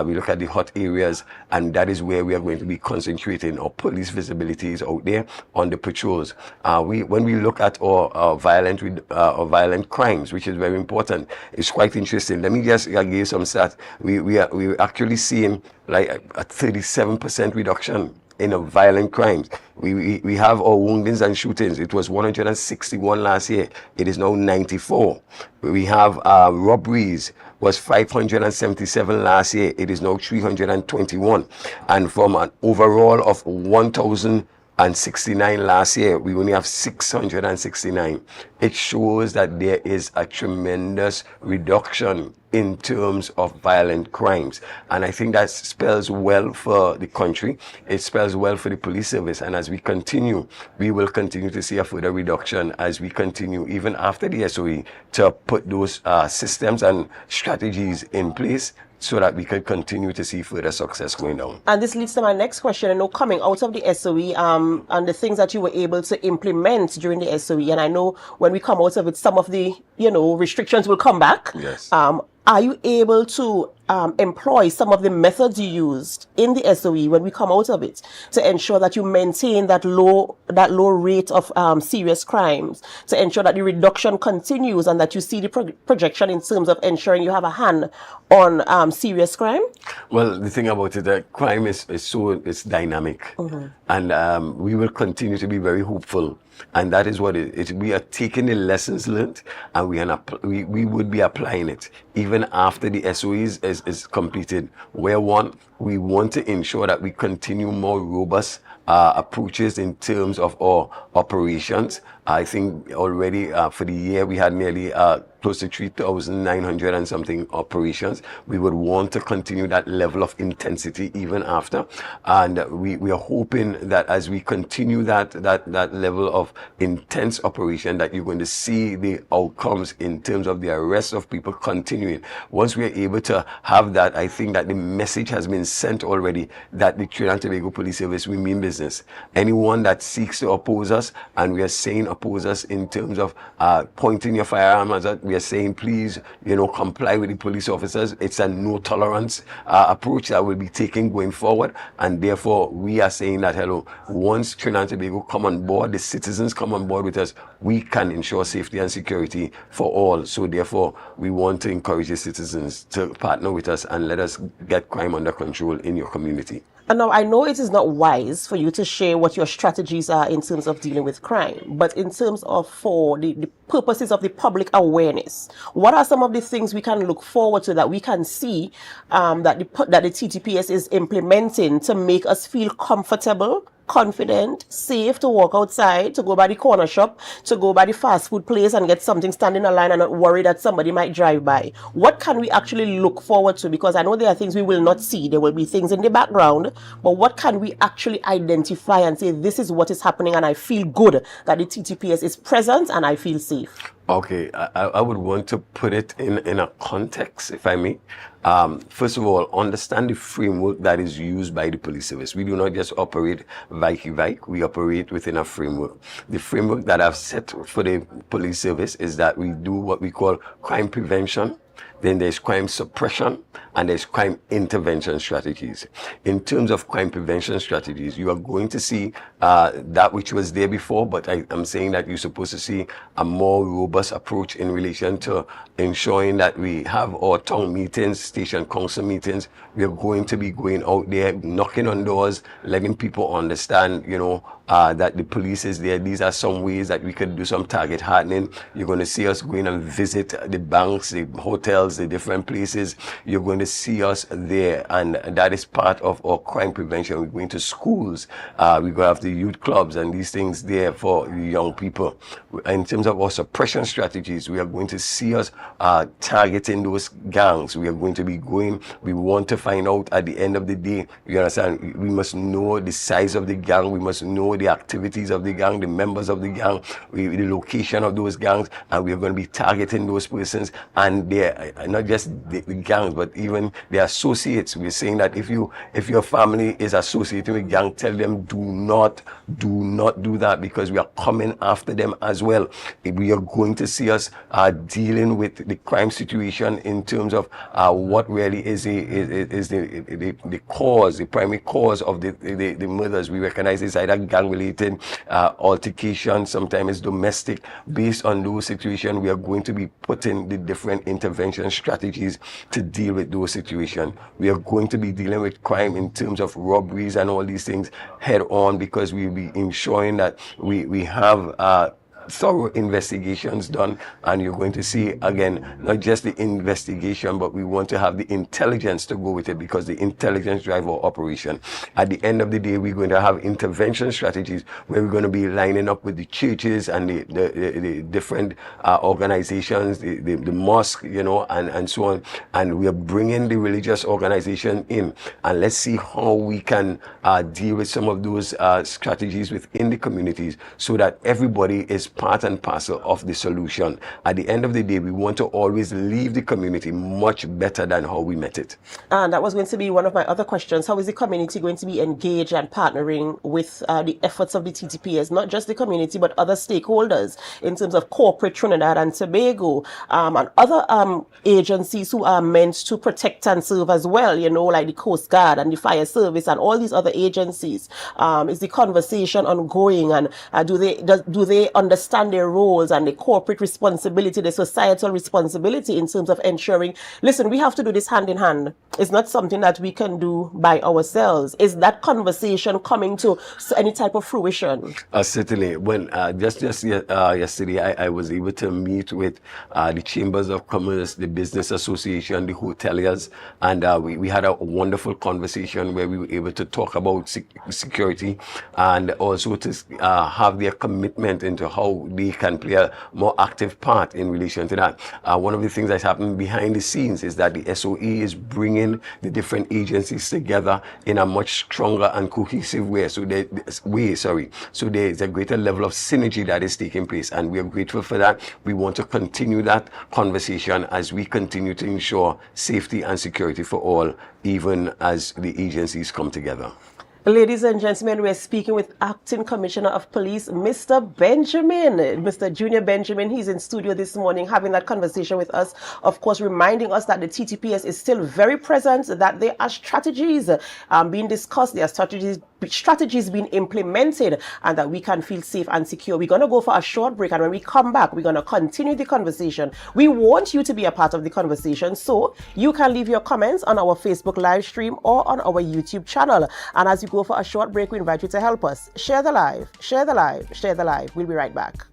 we look at the hot areas, and that is where we are going to be concentrating our police visibilities out there on the patrols. When we look at our violent crimes, which is very important, it's quite interesting. Let me just give you some stats. We actually seeing like a 37% reduction in violent crimes. We have our woundings and shootings. It was 161 last year. It is now 94. We have robberies was 577 last year. It is now 321. And from an overall of 1,069 last year, we only have 669. It shows that there is a tremendous reduction in terms of violent crimes. And I think that spells well for the country. It spells well for the police service. And as we continue, we will continue to see a further reduction as we continue, even after the SOE, to put those systems and strategies in place so that we can continue to see further success going down. And this leads to my next question. I know coming out of the SOE and the things that you were able to implement during the SOE, and I know when we come out of it, some of the restrictions will come back. Yes. Are you able to employ some of the methods you used in the SOE when we come out of it to ensure that you maintain that low rate of serious crimes, to ensure that the reduction continues and that you see the projection in terms of ensuring you have a hand on serious crime? Well, the thing about it, that crime is dynamic, mm-hmm. and we will continue to be very hopeful. And that is what we are taking the lessons learned, and we would be applying it even after the SOE is completed. We want to ensure that we continue more robust approaches in terms of our operations. I think already for the year we had nearly close to 3,900 and something operations. We would want to continue that level of intensity even after, and we are hoping that as we continue that level of intense operation, that you're going to see the outcomes in terms of the arrest of people continuing. Once we are able to have that, I think that the message has been sent already that the Trinidad and Tobago Police Service, we mean business. Anyone that seeks to oppose us, and we are saying oppose us in terms of pointing your firearm at us, we are saying please, comply with the police officers. It's a no tolerance approach that will be taken going forward, and therefore we are saying that once Trinidad and Tobago come on board, the citizens come on board with us, we can ensure safety and security for all. So therefore we want to encourage the citizens to partner with us and let us get crime under control in your community. And now I know it is not wise for you to share what your strategies are in terms of dealing with crime, but in terms of for the purposes of the public awareness, what are some of the things we can look forward to that we can see that the TTPS is implementing to make us feel comfortable, confident, safe to walk outside, to go by the corner shop, to go by the fast food place and get something, stand in a line and not worry that somebody might drive by? What can we actually look forward to? Because I know there are things we will not see. There will be things in the background, but what can we actually identify and say, this is what is happening and I feel good that the TTPS is present and I feel safe? Okay, I would want to put it in a context, if I may. First of all, understand the framework that is used by the police service. We do not just operate vike, we operate within a framework. The framework that I've set for the police service is that we do what we call crime prevention, then there's crime suppression, and there's crime intervention strategies. In terms of crime prevention strategies, you are going to see that which was there before, but I'm saying that you're supposed to see a more robust approach in relation to ensuring that we have our town meetings, station council meetings. We are going to be going out there, knocking on doors, letting people understand, that the police is there. These are some ways that we could do some target hardening. You're going to see us going and visit the banks, the hotels, the different places. You're going to see us there, and that is part of our crime prevention. We're going to schools. We're going to have the youth clubs and these things there for the young people. In terms of our suppression strategies, we are going to see us targeting those gangs. We are going to be going, we want to find out at the end of the day, you understand, we must know the size of the gang, we must know the activities of the gang, the members of the gang, the location of those gangs, and we are going to be targeting those persons, and they're not just the gangs, but even their associates. We're saying that if your family is associated with gang, tell them do not do that, because we are coming after them as well. We are going to see us dealing with the crime situation in terms of what really is the cause, the primary cause of the murders. We recognize it's either gang-related altercation, sometimes it's domestic. Based on those situations, we are going to be putting the different intervention strategies to deal with those situations. We are going to be dealing with crime in terms of robberies and all these things head on, because we'll be ensuring that we have thorough investigations done, and you're going to see, again, not just the investigation, but we want to have the intelligence to go with it, because the intelligence drive our operation. At the end of the day, we're going to have intervention strategies where we're going to be lining up with the churches and the different organizations, the mosque, and so on, and we are bringing the religious organization in, and let's see how we can deal with some of those strategies within the communities, so that everybody is part and parcel of the solution. At the end of the day, we want to always leave the community much better than how we met it. And that was going to be one of my other questions. How is the community going to be engaged and partnering with the efforts of the TTPS, not just the community, but other stakeholders in terms of corporate Trinidad and Tobago, and other agencies who are meant to protect and serve as well, like the Coast Guard and the Fire Service and all these other agencies? Is the conversation ongoing, and do they understand their roles and the corporate responsibility, the societal responsibility in terms of ensuring, listen, we have to do this hand in hand. It's not something that we can do by ourselves. Is that conversation coming to any type of fruition? Certainly. When just yesterday, I was able to meet with the Chambers of Commerce, the Business Association, the hoteliers, and we had a wonderful conversation where we were able to talk about security, and also to have their commitment into how they can play a more active part in relation to that. One of the things that's happening behind the scenes is that the SOE is bringing the different agencies together in a much stronger and cohesive way. So there's a greater level of synergy that is taking place, and we are grateful for that. We want to continue that conversation as we continue to ensure safety and security for all, even as the agencies come together. Ladies and gentlemen, we're speaking with Acting Commissioner of Police, Mr. Benjamin, Mr. Junior Benjamin. He's in studio this morning having that conversation with us, of course, reminding us that the TTPS is still very present, that there are strategies being discussed, there are strategies strategies being implemented and that we can feel safe and secure. We're going to go for a short break, and when we come back, we're going to continue the conversation. We want you to be a part of the conversation, so you can leave your comments on our Facebook live stream or on our YouTube channel. And as you go for a short break, we invite you to help us share the live, share the live, share the live. We'll be right back.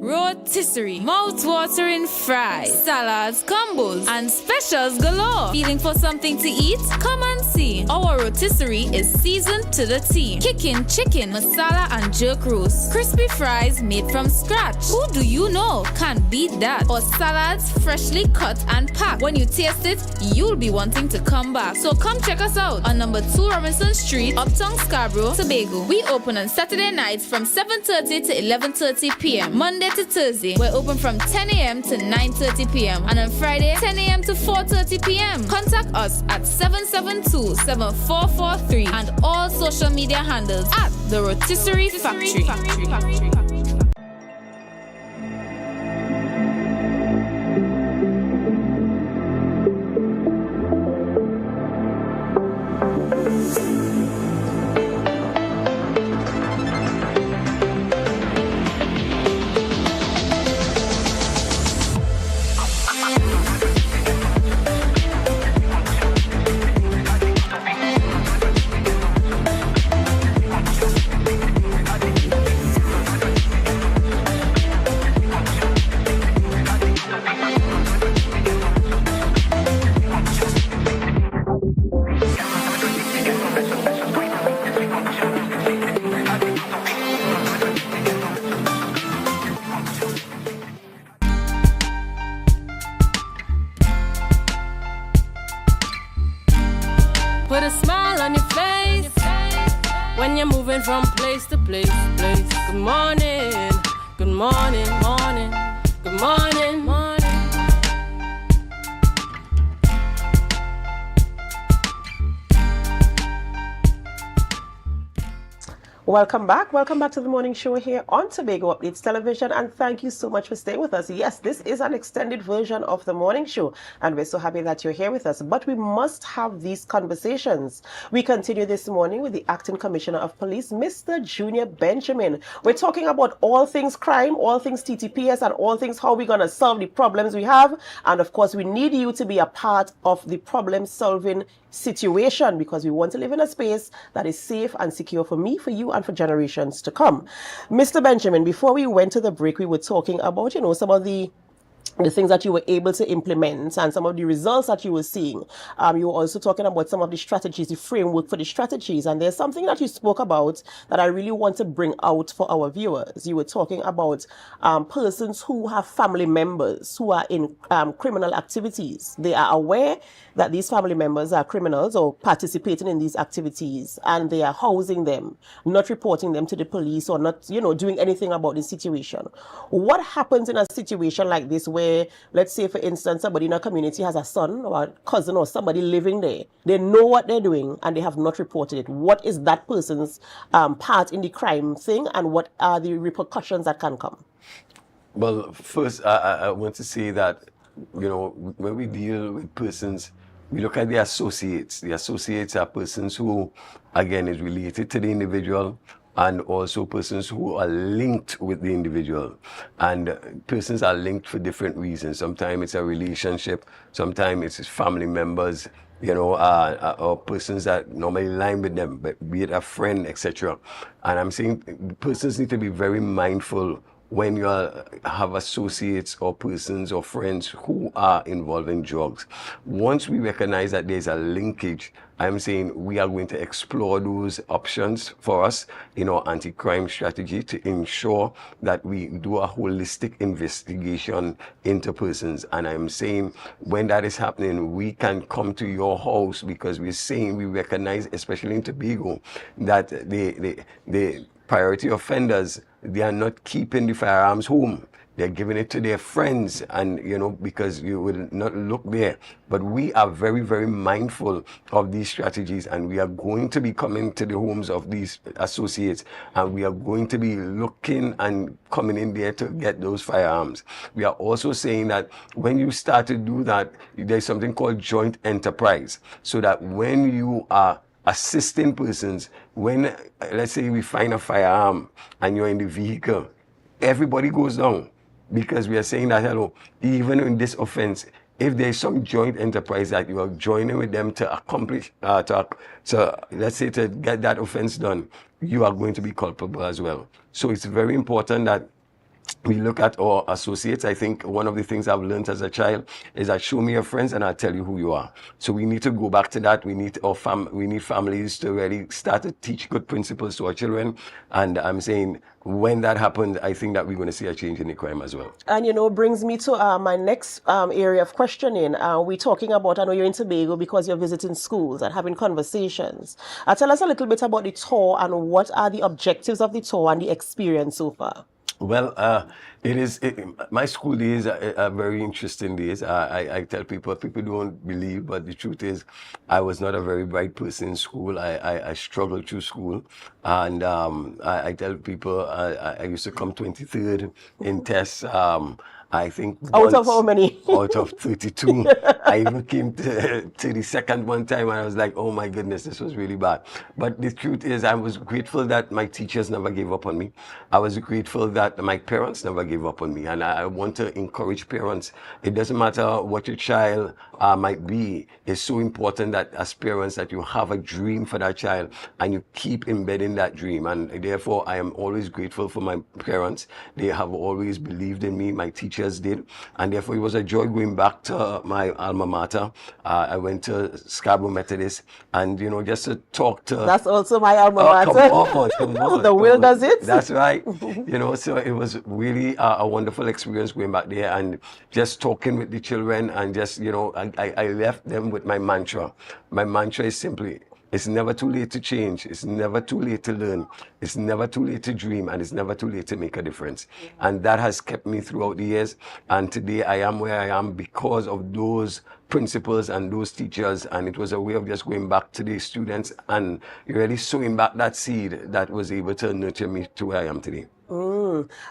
Rotisserie, mouth-watering fries, salads, combos, and specials galore. Feeling for something to eat? Come and see. Our rotisserie is seasoned to the T. Kicking chicken, masala, and jerk roast. Crispy fries made from scratch. Who do you know can beat that? Or salads freshly cut and packed. When you taste it, you'll be wanting to come back. So come check us out on number 2 Robinson Street, Uptown Scarborough, Tobago. We open on Saturday nights from 7:30 to 11:30 p.m. Monday to Thursday, we're open from 10 a.m. to 9:30 p.m. and on Friday, 10 a.m. to 4:30 p.m. Contact us at 772-7443 and all social media handles at The Rotisserie Factory. Put a smile on your face when you're moving from place to place. Good morning, good morning, morning, good morning, morning. Welcome back to the morning show here on Tobago Updates Television, and thank you so much for staying with us. Yes, this is an extended version of the morning show, and we're so happy that you're here with us, but we must have these conversations. We continue this morning with the Acting Commissioner of Police, Mr. Junior Benjamin. We're talking about all things crime, all things TTPS, and all things how we're going to solve the problems we have, and of course we need you to be a part of the problem solving situation, because we want to live in a space that is safe and secure for me, for you, and for generations to come. Mr. Benjamin, before we went to the break, we were talking about, some of the things that you were able to implement and some of the results that you were seeing. You were also talking about some of the strategies, the framework for the strategies, and there's something that you spoke about that I really want to bring out for our viewers. You were talking about persons who have family members who are in criminal activities. They are aware that these family members are criminals or participating in these activities, and they are housing them, not reporting them to the police, or not, doing anything about the situation. What happens in a situation like this where, let's say, for instance, somebody in a community has a son or a cousin or somebody living there? They know what they're doing and they have not reported it. What is that person's part in the crime thing, and what are the repercussions that can come? Well, first, I want to say that, when we deal with persons, we look at the associates. The associates are persons who, again, is related to the individual, and also persons who are linked with the individual. And persons are linked for different reasons. Sometimes it's a relationship, sometimes it's family members, or persons that normally line with them, but be it a friend, etc. And I'm saying persons need to be very mindful when you have associates or persons or friends who are involved in drugs. Once we recognize that there's a linkage, I'm saying we are going to explore those options for us in our anti-crime strategy to ensure that we do a holistic investigation into persons. And I'm saying when that is happening, we can come to your house, because we're saying we recognize, especially in Tobago, that the priority offenders, they are not keeping the firearms home. They're giving it to their friends, and because you will not look there. But we are very, very mindful of these strategies, and we are going to be coming to the homes of these associates, and we are going to be looking and coming in there to get those firearms. We are also saying that when you start to do that, there's something called joint enterprise, so that when you are assisting persons, when, let's say, we find a firearm and you're in the vehicle, everybody goes down, because we are saying that, even in this offense, if there's some joint enterprise that you are joining with them to accomplish, let's say, to get that offense done, you are going to be culpable as well. So it's very important that we look at our associates. I think one of the things I've learned as a child is that show me your friends and I'll tell you who you are. So we need to go back to that. We need families to really start to teach good principles to our children. And I'm saying when that happens, I think that we're going to see a change in the crime as well. And brings me to my next area of questioning. We're talking about, I know you're in Tobago because you're visiting schools and having conversations. Tell us a little bit about the tour and what are the objectives of the tour and the experience so far. Well, my school days are very interesting days. I tell people don't believe, but the truth is, I was not a very bright person in school. I struggled through school. And I tell people I used to come 23rd in tests. I think out of how many? Out of 32. I even came to the second one time, and I was like, oh my goodness, this was really bad. But the truth is, I was grateful that my teachers never gave up on me. I was grateful that my parents never gave up on me. And I want to encourage parents. It doesn't matter what your child might be. It's so important that as parents that you have a dream for that child and you keep embedding that dream. And therefore, I am always grateful for my parents. They have always believed in me. My teachers did, and therefore it was a joy going back to my alma mater. I went to Scarborough Methodist, and just to talk to. That's also my alma mater. Come on, the will does it. That's right. So it was really a wonderful experience going back there and just talking with the children, and just I left them with my mantra. My mantra is simply: it's never too late to change. It's never too late to learn. It's never too late to dream, and it's never too late to make a difference. And that has kept me throughout the years. And today I am where I am because of those principals and those teachers. And it was a way of just going back to the students and really sowing back that seed that was able to nurture me to where I am today.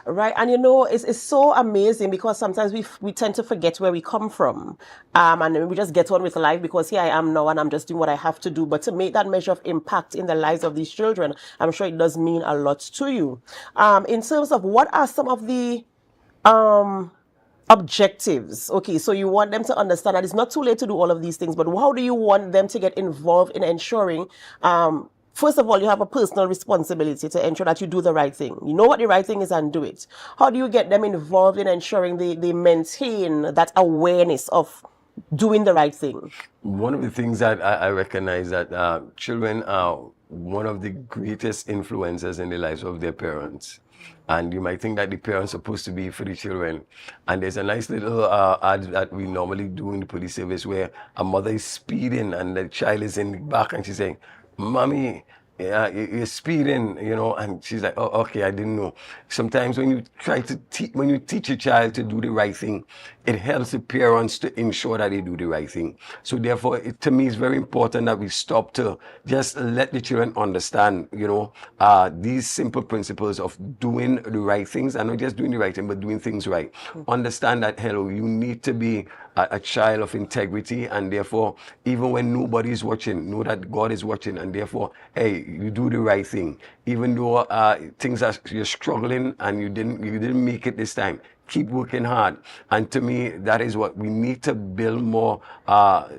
Right, and it's so amazing because sometimes we tend to forget where we come from, and we just get on with life because here I am now and I'm just doing what I have to do. But to make that measure of impact in the lives of these children, I'm sure it does mean a lot to you. In terms of what are some of the objectives? Okay, so you want them to understand that it's not too late to do all of these things, but how do you want them to get involved in ensuring first of all, you have a personal responsibility to ensure that you do the right thing. You know what the right thing is and do it. How do you get them involved in ensuring they maintain that awareness of doing the right thing? One of the things that I recognize that children are one of the greatest influences in the lives of their parents. And you might think that the parents are supposed to be for the children. And there's a nice little ad that we normally do in the police service where a mother is speeding and the child is in the back and she's saying, "Mommy, you're speeding," and she's like, "Oh, okay, I didn't know." Sometimes when you try to when you teach a child to do the right thing, it helps the parents to ensure that they do the right thing. So therefore, to me, it's very important that we stop to just let the children understand, these simple principles of doing the right things, and not just doing the right thing, but doing things right. Understand that, you need to be a child of integrity, and therefore, even when nobody is watching, know that God is watching, and therefore, hey, you do the right thing. Even though things you're struggling and you didn't make it this time, keep working hard. And to me, that is what we need to build more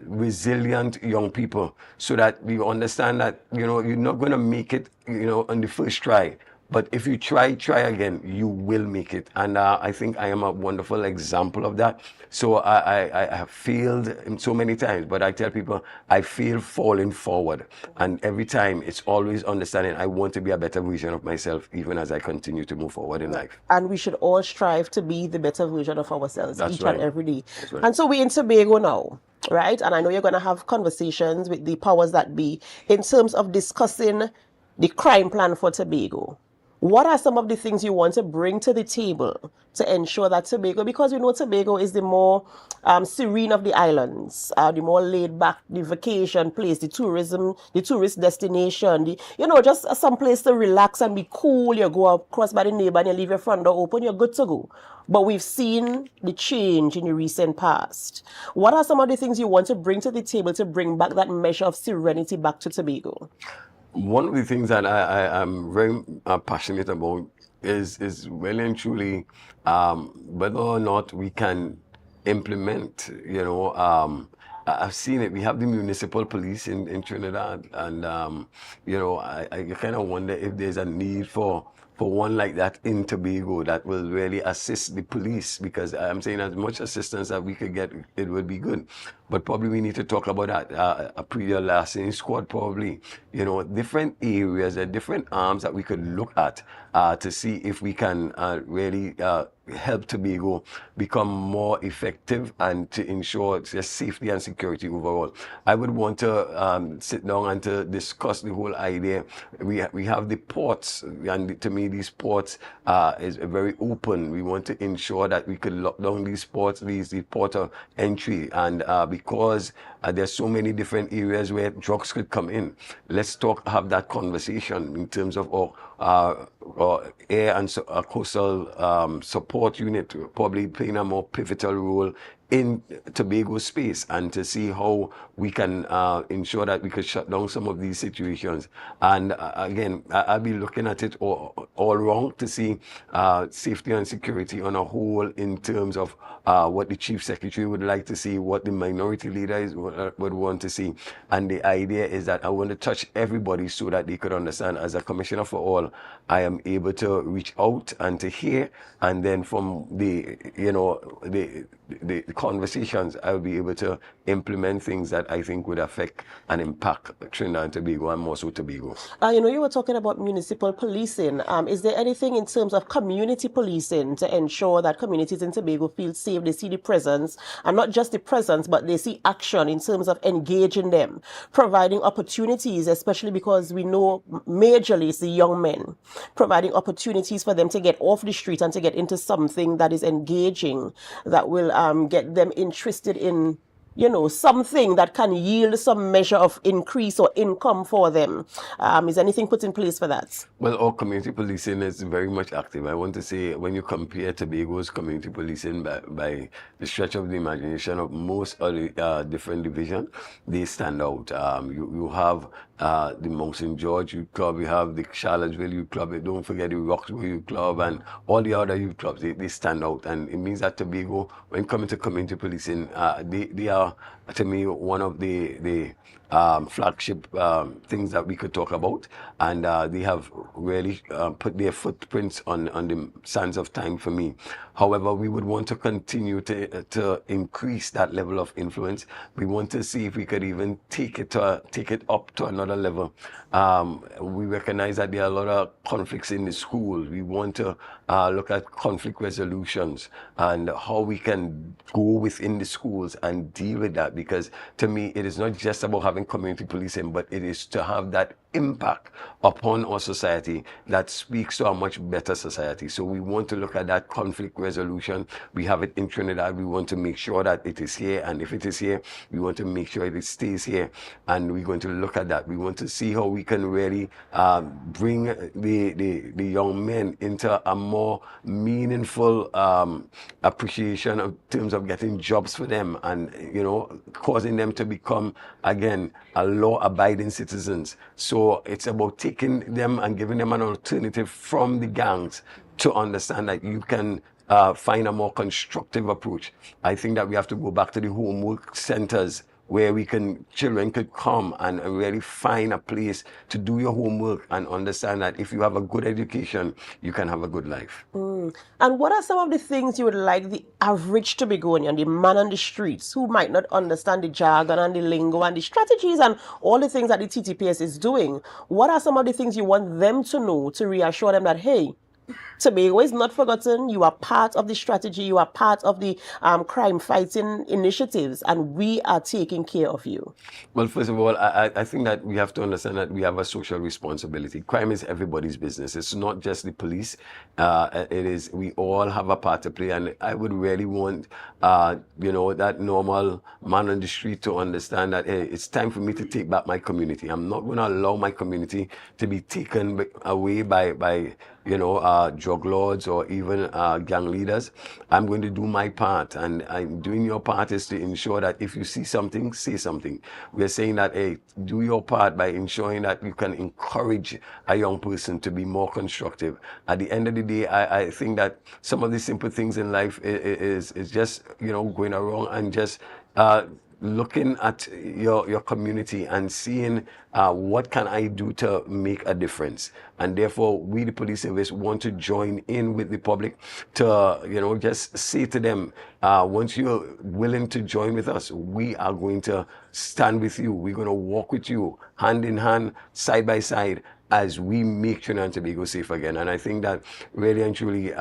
resilient young people, so that you understand that you're not going to make it on the first try. But if you try again, you will make it. And I think I am a wonderful example of that. So I have failed so many times, but I tell people I fail falling forward. And every time it's always understanding I want to be a better version of myself, even as I continue to move forward in life. And we should all strive to be the better version of ourselves each and every day. That's right. And so we're in Tobago now, right? And I know you're going to have conversations with the powers that be in terms of discussing the crime plan for Tobago. What are some of the things you want to bring to the table to ensure that Tobago, because we know Tobago is the more serene of the islands, the more laid back, the vacation place, the tourism, the tourist destination, just some place to relax and be cool. You go across by the neighbor and you leave your front door open, you're good to go. But we've seen the change in the recent past. What are some of the things you want to bring to the table to bring back that measure of serenity back to Tobago? One of the things that I am very passionate about is well and truly whether or not we can implement, I've seen it. We have the municipal police in Trinidad, and I kind of wonder if there's a need for one like that in Tobago that will really assist the police, because I'm saying as much assistance that we could get, it would be good. But probably we need to talk about that, a pre-lasting squad probably, different areas and different arms that we could look at to see if we can really help Tobago become more effective and to ensure just safety and security overall. I would want to sit down and to discuss the whole idea. We have the ports, and to me these ports is very open. We want to ensure that we could lock down these ports, the port of entry, and because there's so many different areas where drugs could come in. Let's have that conversation in terms of our air and coastal support unit probably playing a more pivotal role in Tobago space, and to see how we can ensure that we could shut down some of these situations. And again, I'll be looking at it all wrong to see safety and security on a whole in terms of what the Chief Secretary would like to see, what the minority leaders would want to see. And the idea is that I want to touch everybody so that they could understand. As a commissioner for all, I am able to reach out and to hear, and then from the conversations, I'll be able to implement things that I think would affect and impact Trinidad and Tobago, and more so Tobago. You were talking about municipal policing. Is there anything in terms of community policing to ensure that communities in Tobago feel safe, they see the presence, and not just the presence, but they see action in terms of engaging them, providing opportunities, especially because we know majorly it's the young men, providing opportunities for them to get off the street and to get into something that is engaging, that will get them interested in something that can yield some measure of increase or income for them. Is anything put in place for that? Well, our community policing is very much active. I want to say, when you compare Tobago's community policing by the stretch of the imagination of most of the different divisions, they stand out. You have the Mount St. George Youth Club, you have the Charlottesville Youth Club, don't forget the Roxbury Youth Club, and all the other youth clubs, they stand out. And it means that Tobago, when coming to community policing, they are, to me, one of the flagship things that we could talk about, and they have really put their footprints on the sands of time for me. However, we would want to continue to increase that level of influence. We want to see if we could even take it up to another level. We recognize that there are a lot of conflicts in the schools. We want to look at conflict resolutions and how we can go within the schools and deal with that, because to me it is not just about having community policing, but it is to have that impact upon our society that speaks to a much better society. So we want to look at that conflict resolution. We have it in Trinidad. We want to make sure that it is here, and if it is here, we want to make sure it stays here, and we're going to look at that. We want to see how we can really bring the young men into a more meaningful appreciation in terms of getting jobs for them, and causing them to become, again, a law-abiding citizens. So it's about taking them and giving them an alternative from the gangs to understand that you can find a more constructive approach. I think that we have to go back to the homework centers where children could come and really find a place to do your homework and understand that if you have a good education, you can have a good life. And what are some of the things you would like the average Tobagonian, the man on the streets who might not understand the jargon and the lingo and the strategies and all the things that the TTPS is doing? What are some of the things you want them to know to reassure them that, hey, Tobago is not forgotten. You are part of the strategy. You are part of the crime fighting initiatives, and we are taking care of you. Well, first of all, I think that we have to understand that we have a social responsibility. Crime is everybody's business. It's not just the police. We all have a part to play, and I would really want, that normal man on the street to understand that, hey, it's time for me to take back my community. I'm not going to allow my community to be taken away by drug lords or even gang leaders. I'm going to do my part, and doing your part is to ensure that if you see something, say something. We're saying that, hey, do your part by ensuring that you can encourage a young person to be more constructive. At the end of the day, I think that some of the simple things in life is just, going around and just looking at your community and seeing what can I do to make a difference. And therefore, we, the police service, want to join in with the public to, just say to them, once you're willing to join with us, we are going to stand with you. We're going to walk with you, hand in hand, side by side, as we make Trinidad and Tobago safe again. And I think that really and truly,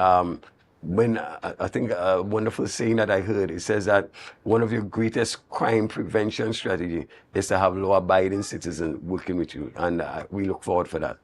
when I think a wonderful saying that I heard, it says that one of your greatest crime prevention strategy is to have law-abiding citizens working with you, and we look forward for that.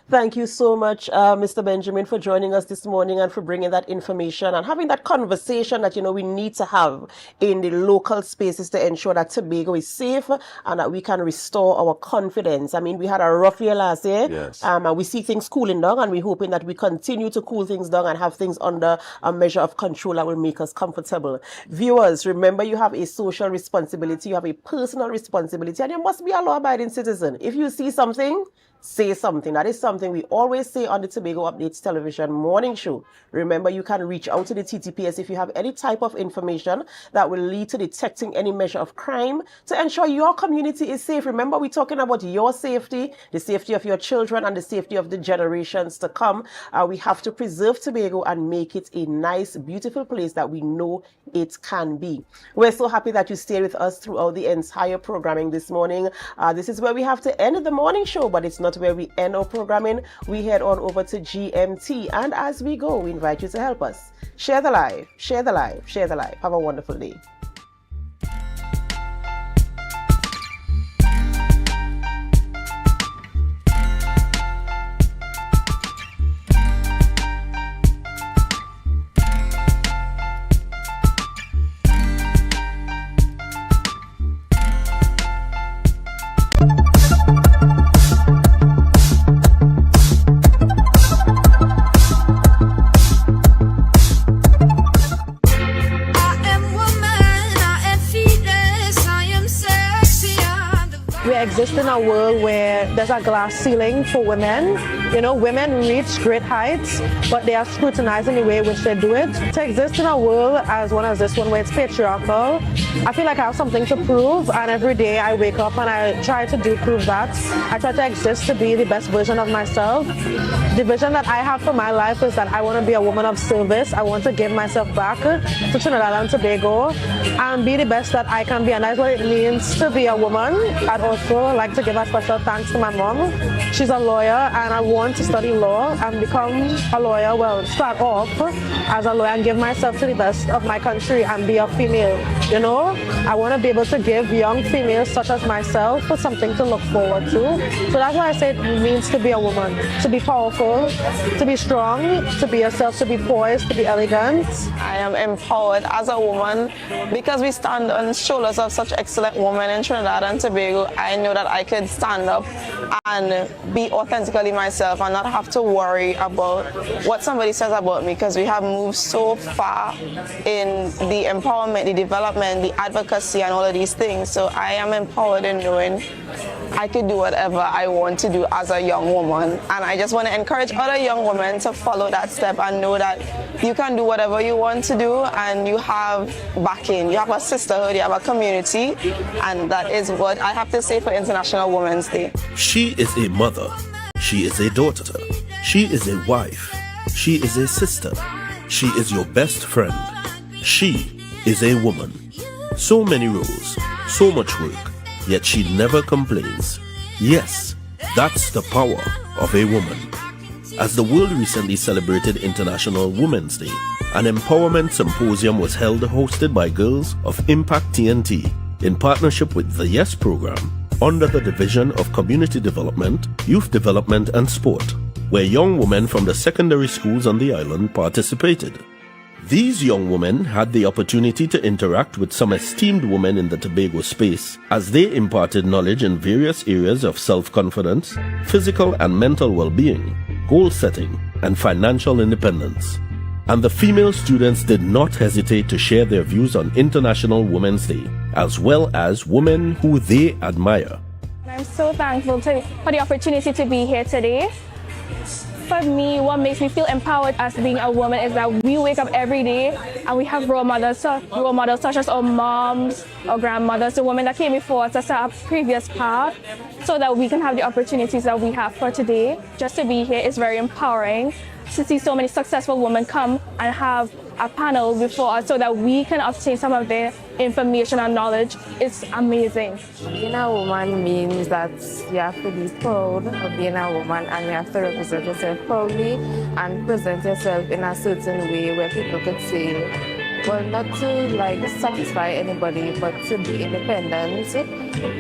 Thank you so much, Mr. Benjamin, for joining us this morning and for bringing that information and having that conversation that, we need to have in the local spaces to ensure that Tobago is safe and that we can restore our confidence. I mean, we had a rough year last year. Yes. And we see things cooling down, and we're hoping that we continue to cool things down and have things under a measure of control that will make us comfortable. Viewers, remember you have a social responsibility, you have a personal responsibility, and you must be a law-abiding citizen. If you see something, say something. That is something we always say on the Tobago Updates television morning show. Remember, you can reach out to the TTPS if you have any type of information that will lead to detecting any measure of crime to ensure your community is safe. Remember, we're talking about your safety, the safety of your children, and the safety of the generations to come. We have to preserve Tobago and make it a nice, beautiful place that we know it can be. We're so happy that you stayed with us throughout the entire programming this morning. This is where we have to end the morning show, but it's not where we end our programming. We head on over to GMT, and as we go, we invite you to help us share the live, share the live, share the live. Have a wonderful day. Exist in a world where there's a glass ceiling for women. Women reach great heights, but they are scrutinized in the way in which they do it. To exist in a world as one as this one where it's patriarchal, I feel like I have something to prove, and every day I wake up and I try to prove that. I try to exist to be the best version of myself. The vision that I have for my life is that I want to be a woman of service. I want to give myself back to Trinidad and Tobago and be the best that I can be, and that's what it means to be a woman. I'd also like to give a special thanks to my mom. She's a lawyer, and I want to study law and become a lawyer. Well, start off as a lawyer and give myself to the best of my country and be a female. I want to be able to give young females such as myself something to look forward to. So that's why I say it means to be a woman, to be powerful, to be strong, to be yourself, to be poised, to be elegant. I am empowered as a woman because we stand on the shoulders of such excellent women in Trinidad and Tobago. I know that I could stand up and be authentically myself and not have to worry about what somebody says about me, because we have moved so far in the empowerment, the development development, the advocacy, and all of these things. So I am empowered in knowing I could do whatever I want to do as a young woman. And I just want to encourage other young women to follow that step and know that you can do whatever you want to do, and you have backing. You have a sisterhood, you have a community, and that is what I have to say for International Women's Day. She is a mother. She is a daughter. She is a wife. She is a sister. She is your best friend. She is a woman. So many roles, so much work, yet she never complains. Yes, that's the power of a woman. As the world recently celebrated International Women's Day, an empowerment symposium was held hosted by Girls of Impact TNT in partnership with the YES program under the Division of Community Development, Youth Development and Sport, where young women from the secondary schools on the island participated. These young women had the opportunity to interact with some esteemed women in the Tobago space as they imparted knowledge in various areas of self-confidence, physical and mental well-being, goal setting, and financial independence. And the female students did not hesitate to share their views on International Women's Day, as well as women who they admire. I'm so thankful for the opportunity to be here today. For me, what makes me feel empowered as being a woman is that we wake up every day and we have role models such as our moms, our grandmothers, the women that came before us to set a previous path, so that we can have the opportunities that we have for today. Just to be here is very empowering. To see so many successful women come and have a panel before us so that we can obtain some of their information and knowledge is amazing. Being a woman means that you have to be proud of being a woman, and you have to represent yourself proudly and present yourself in a certain way where people could say, well, not to satisfy anybody, but to be independent.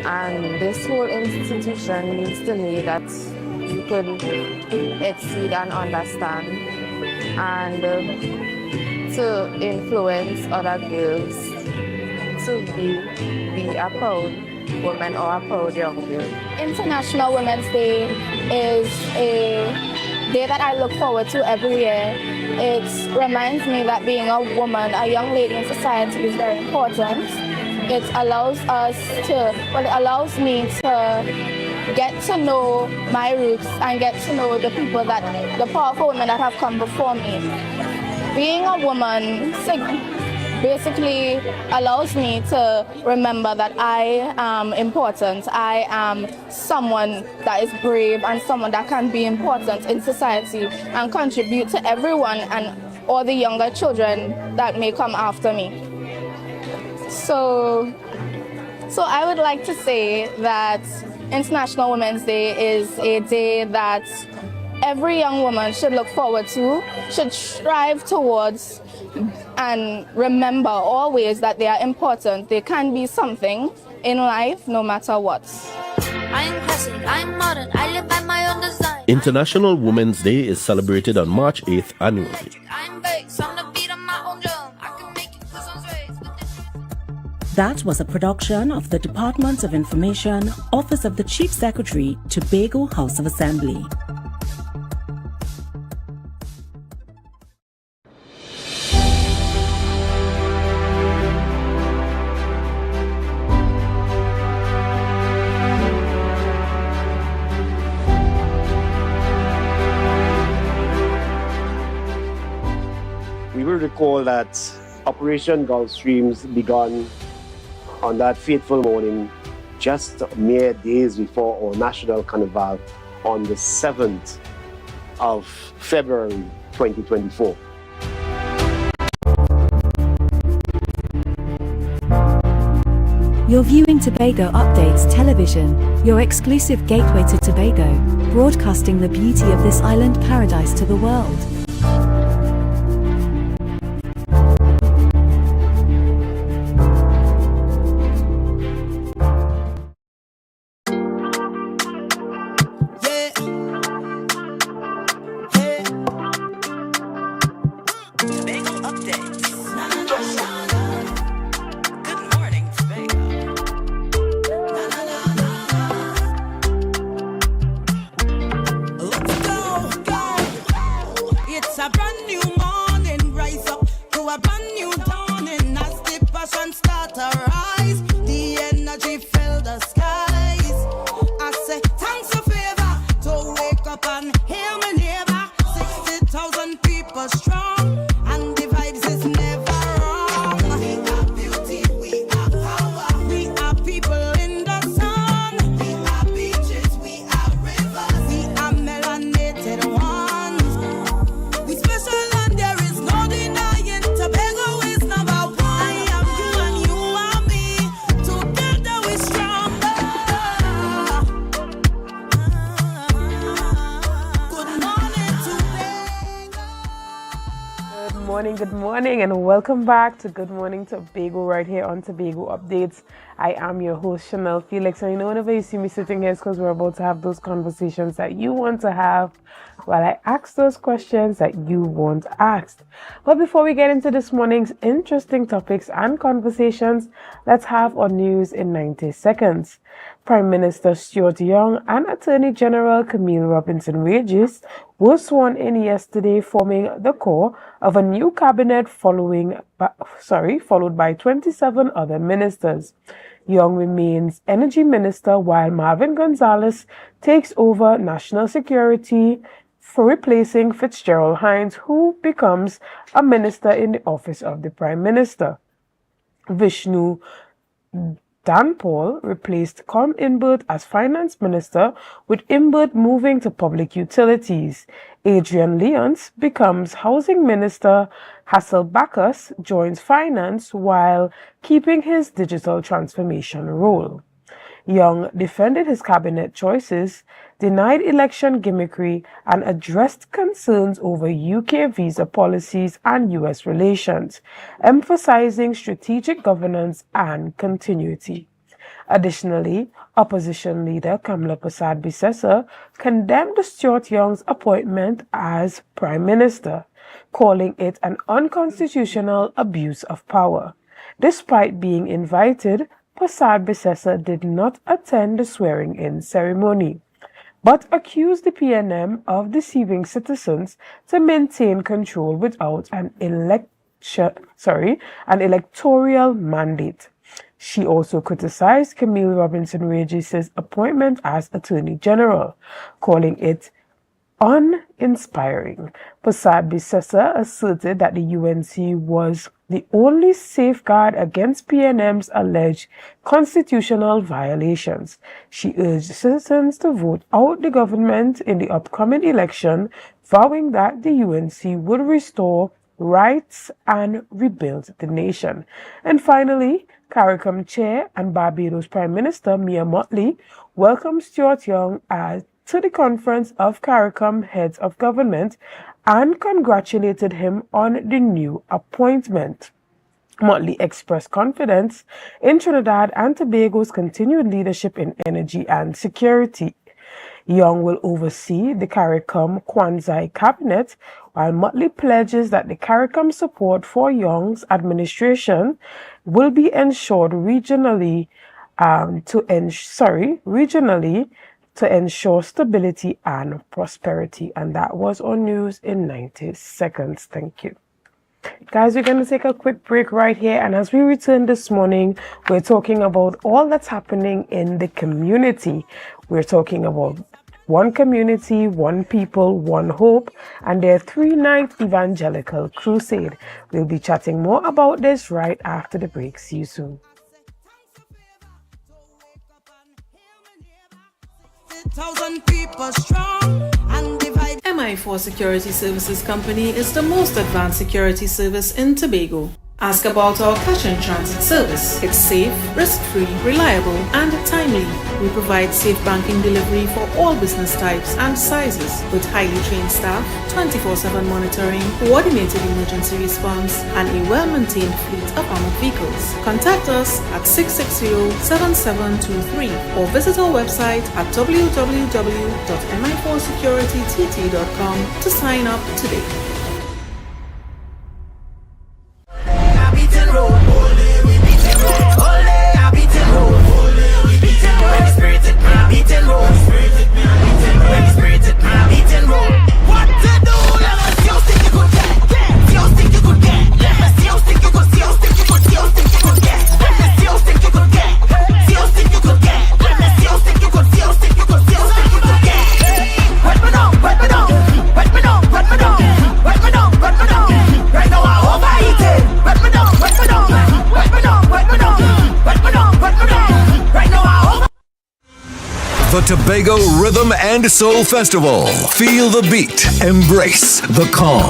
And this whole institution means to me that you could exceed and understand and to influence other girls to be a proud woman or a proud young girl. International Women's Day is a day that I look forward to every year. It reminds me that being a woman, a young lady in society is very important. It allows me to get to know my roots and get to know the people the powerful women that have come before me. Being a woman basically allows me to remember that I am important. I am someone that is brave and someone that can be important in society and contribute to everyone and all the younger children that may come after me. So I would like to say that International Women's Day is a day that every young woman should look forward to, should strive towards, and remember always that they are important. They can be something in life no matter what. I'm classic, I'm modern, I live by my own design. International Women's Day is celebrated on March 8th annually. I'm based on the beat of my own drum. I can make it 'cause I'm raised. That was a production of the Department of Information, Office of the Chief Secretary, Tobago House of Assembly. We will recall that Operation Gulfstreams began on that fateful morning, just mere days before our National Carnival on the 7th of February 2024. You're viewing Tobago Updates Television, your exclusive gateway to Tobago, broadcasting the beauty of this island paradise to the world. morning, and welcome back to Good Morning Tobago right here on Tobago Updates. I am your host, Chanel Felix, and whenever you see me sitting here, it's because we're about to have those conversations that you want to have while I ask those questions that you want asked. But before we get into this morning's interesting topics and conversations, let's have our news in 90 seconds. Prime Minister Stuart Young and Attorney General Camille Robinson Regis were sworn in yesterday, forming the core of a new cabinet followed by 27 other ministers. Young remains Energy Minister while Marvin Gonzalez takes over National Security for replacing Fitzgerald Hines, who becomes a minister in the office of the Prime Minister. Vishnu Danpal replaced Com Imbert as Finance Minister, with Imbert moving to Public Utilities. Adrian Leons becomes Housing Minister. Hassel Bacchus joins Finance while keeping his digital transformation role. Young defended his cabinet choices, denied election gimmickry, and addressed concerns over UK visa policies and US relations, emphasizing strategic governance and continuity. Additionally, opposition leader Kamla Persad-Bissessar condemned Stuart Young's appointment as Prime Minister, calling it an unconstitutional abuse of power. Despite being invited, Persad-Bissessar did not attend the swearing-in ceremony, but accused the PNM of deceiving citizens to maintain control without an electoral mandate. She also criticized Camille Robinson Regis' appointment as Attorney General, calling it uninspiring. Persad-Bissessar asserted that the UNC was the only safeguard against PNM's alleged constitutional violations. She urged citizens to vote out the government in the upcoming election, vowing that the UNC would restore rights and rebuild the nation. And finally, CARICOM Chair and Barbados Prime Minister Mia Mottley welcomed Stuart Young to the Conference of CARICOM Heads of Government and congratulated him on the new appointment. Motley expressed confidence in Trinidad and Tobago's continued leadership in energy and security. Young will oversee the CARICOM Kwanzaa cabinet, while Motley pledges that the CARICOM support for Young's administration will be ensured regionally to ensure stability and prosperity. And that was our news in 90 seconds. Thank you. Guys, we're going to take a quick break right here, and as we return this morning, we're talking about all that's happening in the community. We're talking about one community, one people, one hope, and their 3-night evangelical crusade. We'll be chatting more about this right after the break. See you soon. MI4 Security Services Company is the most advanced security service in Tobago. Ask about our cash in transit service. It's safe, risk-free, reliable, and timely. We provide safe banking delivery for all business types and sizes with highly trained staff, 24/7 monitoring, coordinated emergency response, and a well-maintained fleet of armored vehicles. Contact us at 660-7723 or visit our website at www.mi4securitytt.com to sign up today. The Tobago Rhythm and Soul Festival. Feel the beat. Embrace the calm.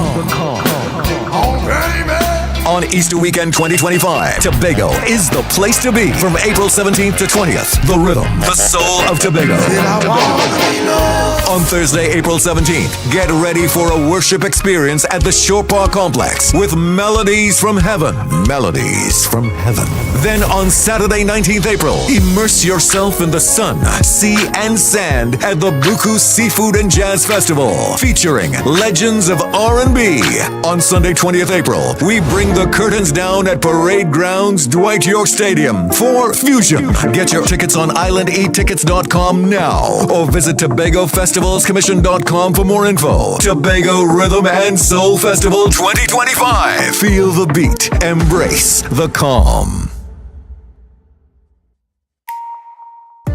On on Easter weekend 2025. Tobago is the place to be from April 17th to 20th. The Rhythm, the Soul of Tobago. On Thursday, April 17th, get ready for a worship experience at the Shore Park Complex with Melodies from Heaven. Melodies from Heaven. Then on Saturday, 19th April, immerse yourself in the sun, sea, and sand at the Buku Seafood and Jazz Festival, featuring legends of R&B. On Sunday, 20th April, we bring the curtains down at Parade Grounds, Dwight York Stadium for Fusion. Get your tickets on islandetickets.com now or visit TobagoFestivalsCommission.com for more info. Tobago Rhythm and Soul Festival 2025. Feel the beat. Embrace the calm.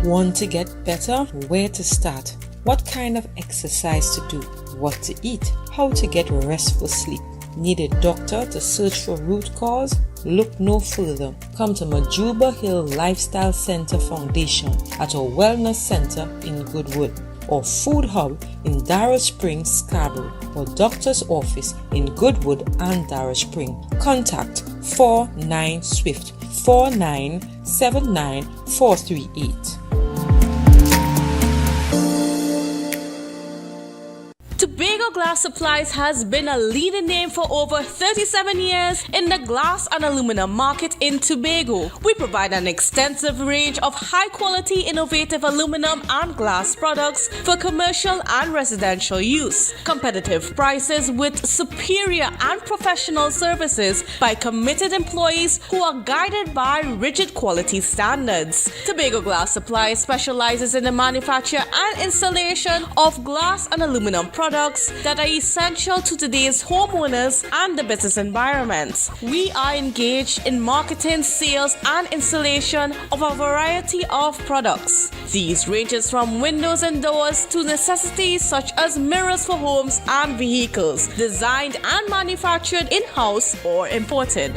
Want to get better? Where to start? What kind of exercise to do? What to eat? How to get restful sleep? Need a doctor to search for root cause? Look no further. Come to Majuba Hill Lifestyle Center Foundation at our Wellness Center in Goodwood, or Food Hub in Darrow Springs, Scarborough, or Doctor's Office in Goodwood and Darrow Spring. Contact 49 Swift 4979 438. Tobago Glass Supplies has been a leading name for over 37 years in the glass and aluminum market in Tobago. We provide an extensive range of high-quality, innovative aluminum and glass products for commercial and residential use. Competitive prices with superior and professional services by committed employees who are guided by rigid quality standards. Tobago Glass Supplies specializes in the manufacture and installation of glass and aluminum products that are essential to today's homeowners and the business environment. We are engaged in marketing, sales, and installation of a variety of products. These ranges from windows and doors to necessities such as mirrors for homes and vehicles, designed and manufactured in-house or imported.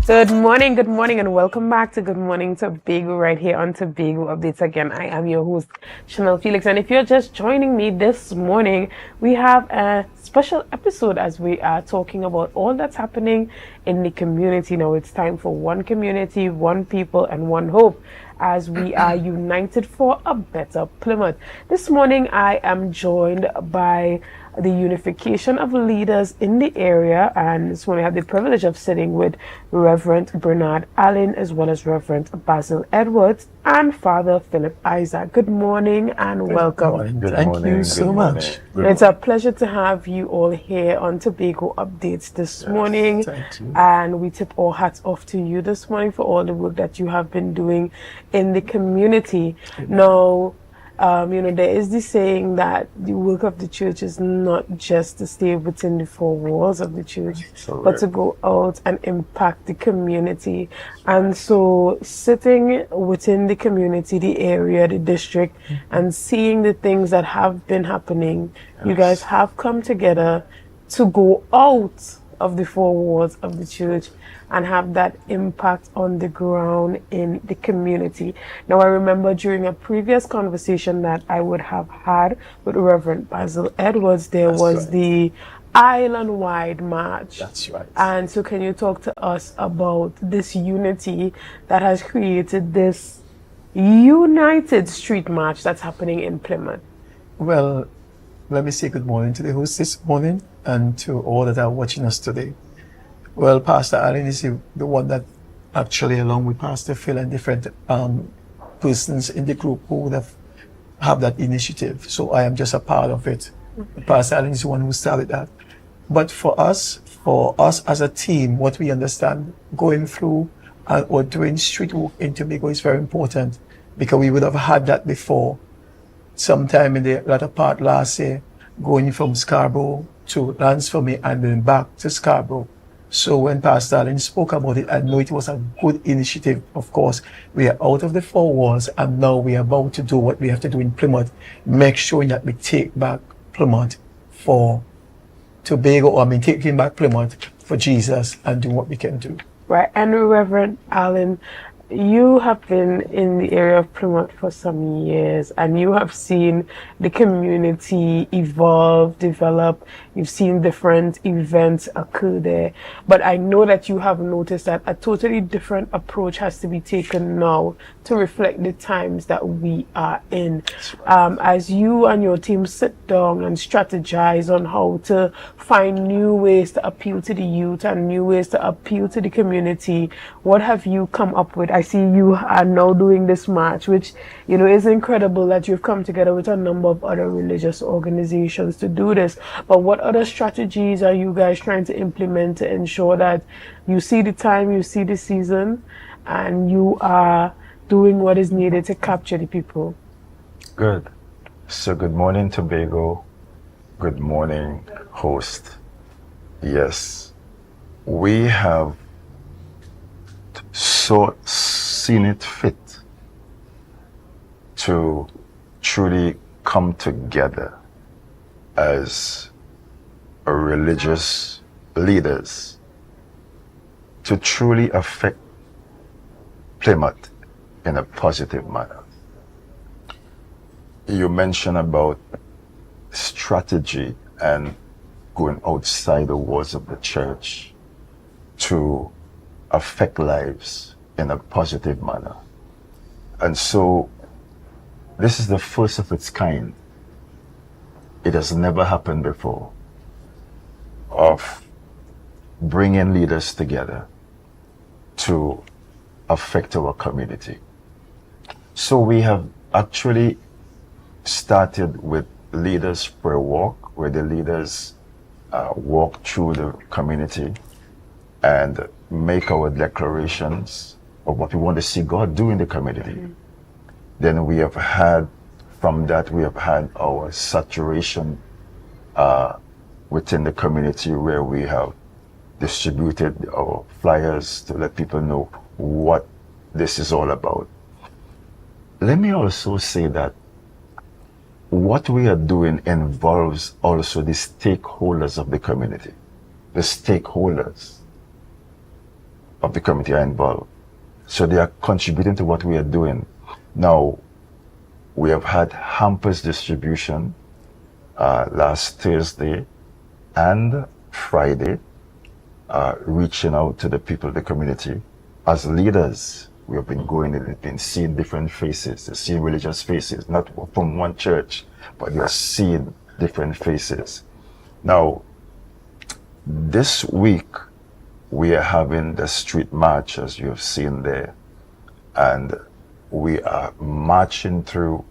Good morning, and welcome back to Good Morning Tobago right here on Tobago Updates again. I am your host, Chanel Felix, and if you're just joining me this morning, we have a special episode as we are talking about all that's happening in the community. Now it's time for one community, one people, and one hope as we are united for a better Plymouth. This morning, I am joined by the unification of leaders in the area, and this morning I have the privilege of sitting with Reverend Bernard Allen as well as Reverend Basil Edwards and Father Philip Isaac. Good morning and welcome. Thank you so much. It's a pleasure to have you all here on Tobago Updates this morning. Thank you. And we tip our hats off to you this morning for all the work that you have been doing in the community. Now, there is this saying that the work of the church is not just to stay within the four walls of the church, but to go out and impact the community. And so sitting within the community, the area, the district, and seeing the things that have been happening, you guys have come together to go out of the four walls of the church and have that impact on the ground in the community. Now, I remember during a previous conversation that I would have had with Reverend Basil Edwards, there was the island-wide march. That's right. And so can you talk to us about this unity that has created this united street march that's happening in Plymouth? Well, let me say good morning to the host this morning and to all that are watching us today. Well, Pastor Allen is the one that actually, along with Pastor Phil and different persons in the group who would have that initiative. So I am just a part of it. Pastor Allen is the one who started that. But for us as a team, what we understand going through or doing street work in Tobago is very important, because we would have had that before, sometime in the latter part last year, going from Scarborough to Lansford and then back to Scarborough. So when Pastor Allen spoke about it, I know it was a good initiative. Of course, we are out of the four walls, and now we are about to do what we have to do in Plymouth, make sure that we take back Plymouth for Tobago, taking back Plymouth for Jesus and do what we can do. Right, and Reverend Allen, you have been in the area of Plymouth for some years, and you have seen the community evolve, develop. You've seen different events occur there. But I know that you have noticed that a totally different approach has to be taken now to reflect the times that we are in. As you and your team sit down and strategize on how to find new ways to appeal to the youth and new ways to appeal to the community, what have you come up with? I see you are now doing this march, which, is incredible that you've come together with a number of other religious organizations to do this. But what other strategies are you guys trying to implement to ensure that you see the time, you see the season, and you are doing what is needed to capture the people? Good. So good morning, Tobago. Good morning, host. Yes, we have seen it fit to truly come together as religious leaders to truly affect Plymouth in a positive manner. You mentioned about strategy and going outside the walls of the church to affect lives in a positive manner. And so this is the first of its kind. It has never happened before, of bringing leaders together to affect our community. So we have actually started with Leaders for a Walk, where the leaders walk through the community and make our declarations of what we want to see God do in the community. Then we have had, from that, we have had our saturation within the community, where we have distributed our flyers to let people know what this is all about. Let me also say that what we are doing involves also the stakeholders of the community. The stakeholders of the community are involved. So they are contributing to what we are doing. Now, we have had hampers distribution last Thursday and Friday, reaching out to the people of the community. As leaders, we have been going and been seeing different faces, seeing religious faces, not from one church, but we are seeing different faces. Now, this week, we are having the street march, as you have seen there, and we are marching through,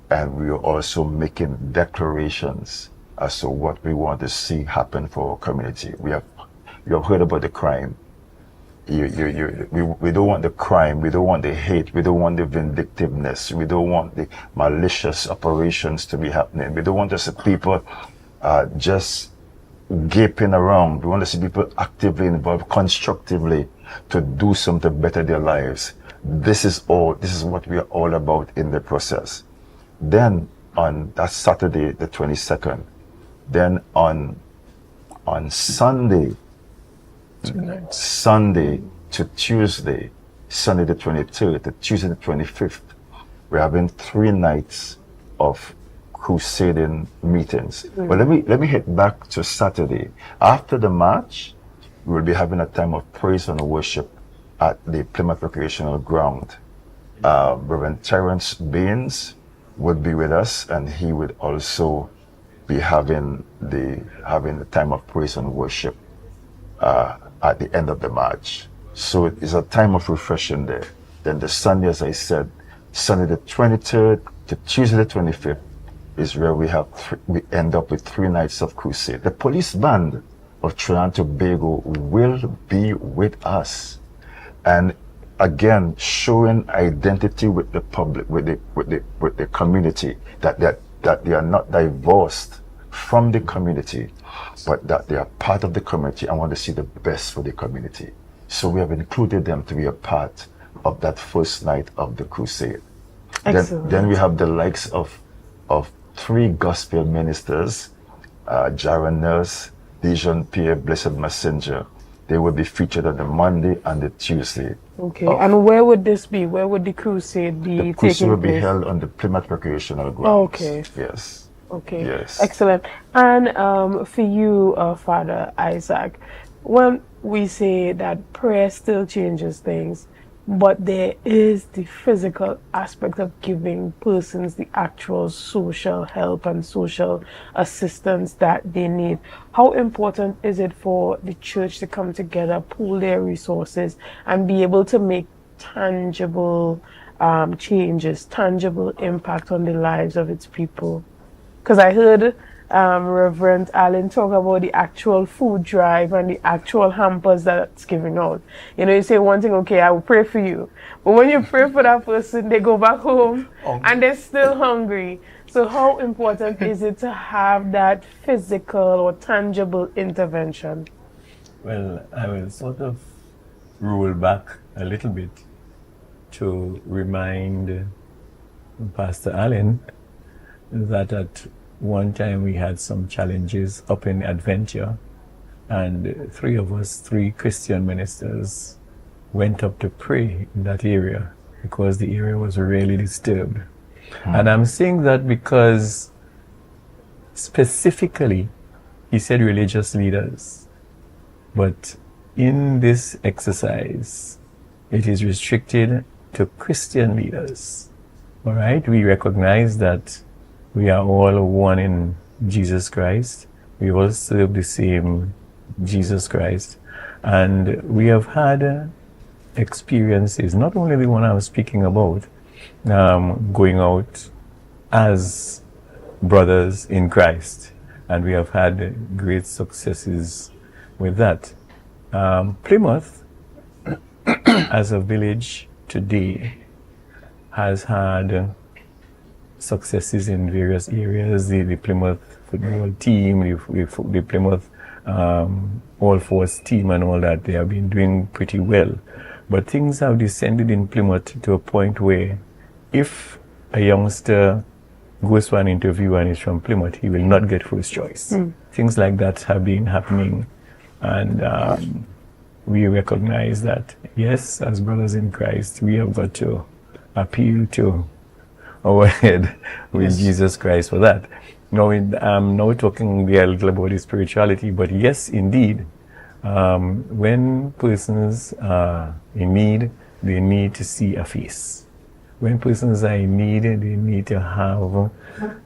and we are also making declarations as to what we want to see happen for our community. You have heard about the crime. We don't want the crime, we don't want the hate, we don't want the vindictiveness, we don't want the malicious operations to be happening. We don't want to see people just gaping around. We want to see people actively involved, constructively, to do something to better their lives. This is what we are all about in the process. Then on that Saturday, the 22nd, then on Sunday to Tuesday, Sunday the 23rd to Tuesday the 25th, we're having 3 nights of crusading meetings. But let me hit back to Saturday. After the march, we will be having a time of praise and worship at the Plymouth Recreational Ground. Reverend Terrence Baines would be with us, and he would also be having the time of praise and worship at the end of the march. So it's a time of refreshing there. Then the Sunday, as I said, Sunday the 23rd to Tuesday the 25th is where we end up with 3 nights of crusade. The police band of Trinidad and Tobago will be with us, and again showing identity with the public, with the community, that they are not divorced from the community, but that they are part of the community and want to see the best for the community. So we have included them to be a part of that first night of the crusade. Then we have the likes of 3 gospel ministers, Jaron Nurse, Dijon Pierre, Blessed Messenger. They will be featured on the Monday and the Tuesday. Okay, and where would this be? Where would the crusade be taking place? The crusade will be held on the Plymouth Recreational Grounds. Okay. Yes. Okay. Yes. Excellent. And for you, Father Isaac, when we say that prayer still changes things, but there is the physical aspect of giving persons the actual social help and social assistance that they need. How important is it for the church to come together, pool their resources, and be able to make tangible changes, tangible impact on the lives of its people? Because I heard Reverend Allen talk about the actual food drive and the actual hampers that's giving out. You know, you say one thing, okay, I will pray for you. But when you pray for that person, they go back home and they're still hungry. So how important is it to have that physical or tangible intervention? Well, I will sort of roll back a little bit to remind Pastor Allen that at one time we had some challenges up in Adventure, and 3 of us, 3 Christian ministers, went up to pray in that area because the area was really disturbed. And I'm saying that because specifically he said religious leaders, but in this exercise it is restricted to Christian leaders. All right, we recognize that we are all one in Jesus Christ. We all serve the same Jesus Christ. And we have had experiences, not only the one I'm speaking about, going out as brothers in Christ. And we have had great successes with that. Plymouth, as a village today, has had successes in various areas. The Plymouth football team, the Plymouth All Force team and all that, they have been doing pretty well. But things have descended in Plymouth to a point where if a youngster goes for an interview and is from Plymouth, he will not get first choice. Things like that have been happening. And we recognize that, yes, as brothers in Christ, we have got to appeal to our head with Jesus Christ for that. Now, I'm now talking a little about the spirituality, but yes, indeed, when persons are in need, they need to see a face. When persons are in need, they need to have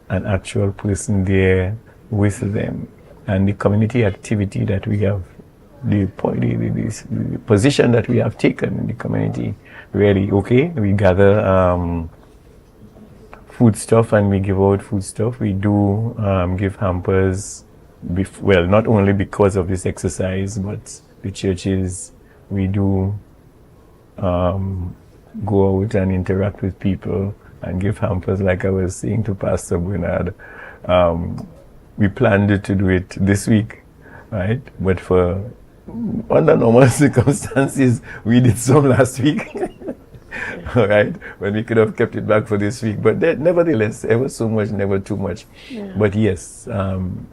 an actual person there with them. And the community activity that we have, the position that we have taken in the community, really, okay, we gather food stuff and we give out food stuff. We do give hampers, well, not only because of this exercise, but the churches, we do go out and interact with people and give hampers, like I was saying to Pastor Bernard. We planned to do it this week, right? But under normal circumstances, we did some last week. All right, when we could have kept it back for this week, but nevertheless, ever so much, never too much. Yeah. But yes,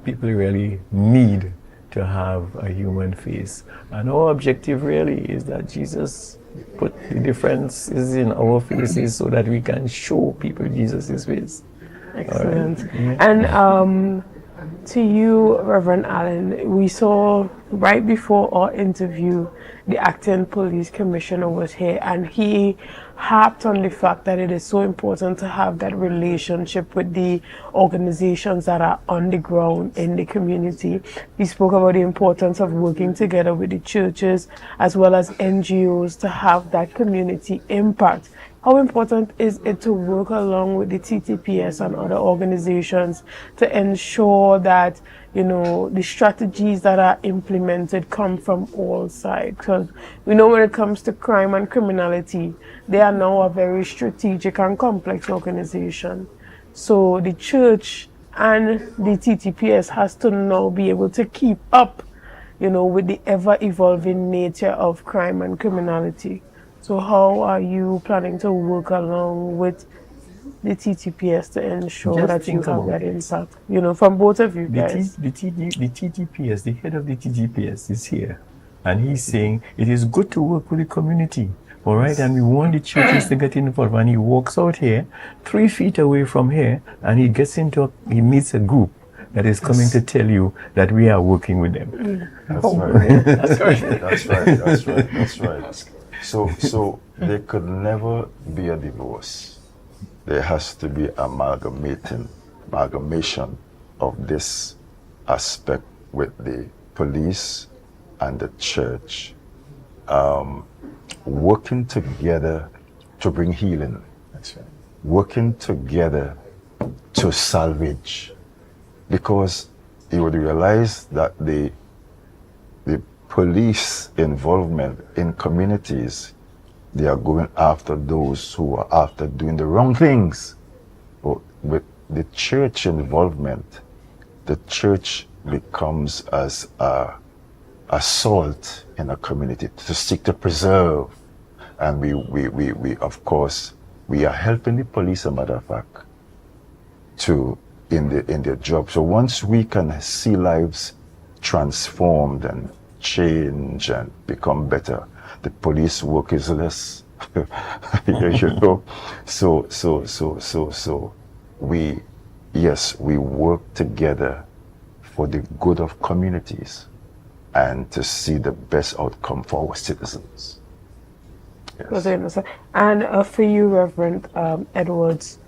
people really need to have a human face, and our objective really is that Jesus put the differences in our faces so that we can show people Jesus' face. Excellent. Right. And to you, Reverend Allen, we saw right before our interview, the acting police commissioner was here, and he harped on the fact that it is so important to have that relationship with the organizations that are on the ground in the community. He spoke about the importance of working together with the churches as well as NGOs to have that community impact. How important is it to work along with the TTPS and other organizations to ensure that, you know, the strategies that are implemented come from all sides? Because we know when it comes to crime and criminality, they are now a very strategic and complex organization. So the church and the TTPS has to now be able to keep up, you know, with the ever-evolving nature of crime and criminality. So how are you planning to work along with the TTPS to ensure that you have that impact? You know, from both of you guys. The TTPS, the head of the TTPS is here. And he's saying it is good to work with the community. All right, and we want the churches to get involved. And he walks out here, 3 feet away from here, and he meets a group that is coming to tell you that we are working with them. That's right. That's right. So there could never be a divorce. There has to be amalgamation of this aspect with the police and the church, working together to bring healing. That's right. Working together to salvage, because you would realize that the police involvement in communities, they are going after those who are after doing the wrong things. But with the church involvement, the church becomes as a salt in a community to seek to preserve. And we of course, we are helping the police, as a matter of fact, in their job. So once we can see lives transformed and change and become better, the police work is less. You know, so we work together for the good of communities and to see the best outcome for our citizens. Yes. And for you, Reverend Edwards,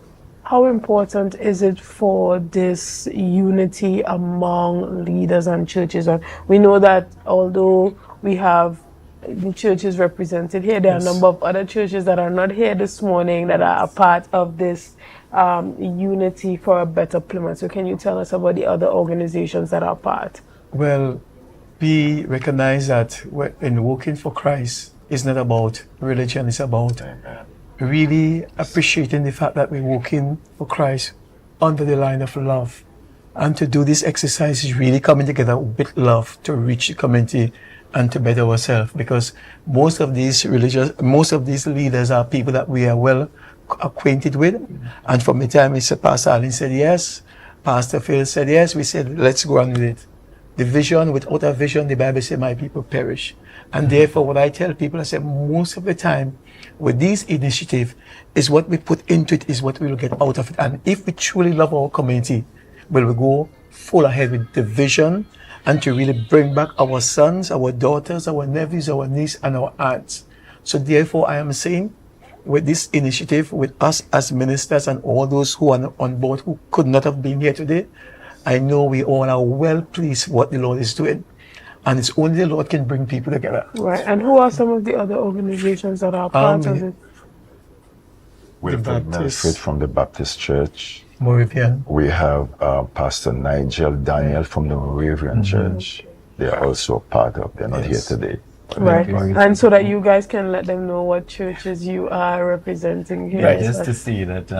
how important is it for this unity among leaders and churches? And we know that although we have the churches represented here, there are a number of other churches that are not here this morning that are a part of this unity for a better Plymouth. So can you tell us about the other organizations that are part? Well, we recognize that in working for Christ, it's not about religion, it's about really appreciating the fact that we're working for Christ under the line of love. And to do this exercise is really coming together with love to reach the community and to better ourselves, because most of these leaders are people that we are well acquainted with. And from the time Pastor Allen said yes, Pastor Phil said yes, we said let's go on with it. The vision, without a vision, the Bible says my people perish. And therefore, what I tell people, I say most of the time with these initiatives is what we put into it is what we will get out of it. And if we truly love our community, we will go full ahead with the vision and to really bring back our sons, our daughters, our nephews, our nieces, and our aunts. So therefore, I am saying with this initiative, with us as ministers and all those who are on board who could not have been here today, I know we all are well pleased what the Lord is doing. And it's only the Lord can bring people together. Right. And who are some of the other organizations that are part of it? Wilfred Melfred from the Baptist Church. Moravian. We have Pastor Nigel Daniel from the Moravian Church. They are also a part of. They're not here today. Right. And so that you guys can let them know what churches you are representing here. Right. Just to see that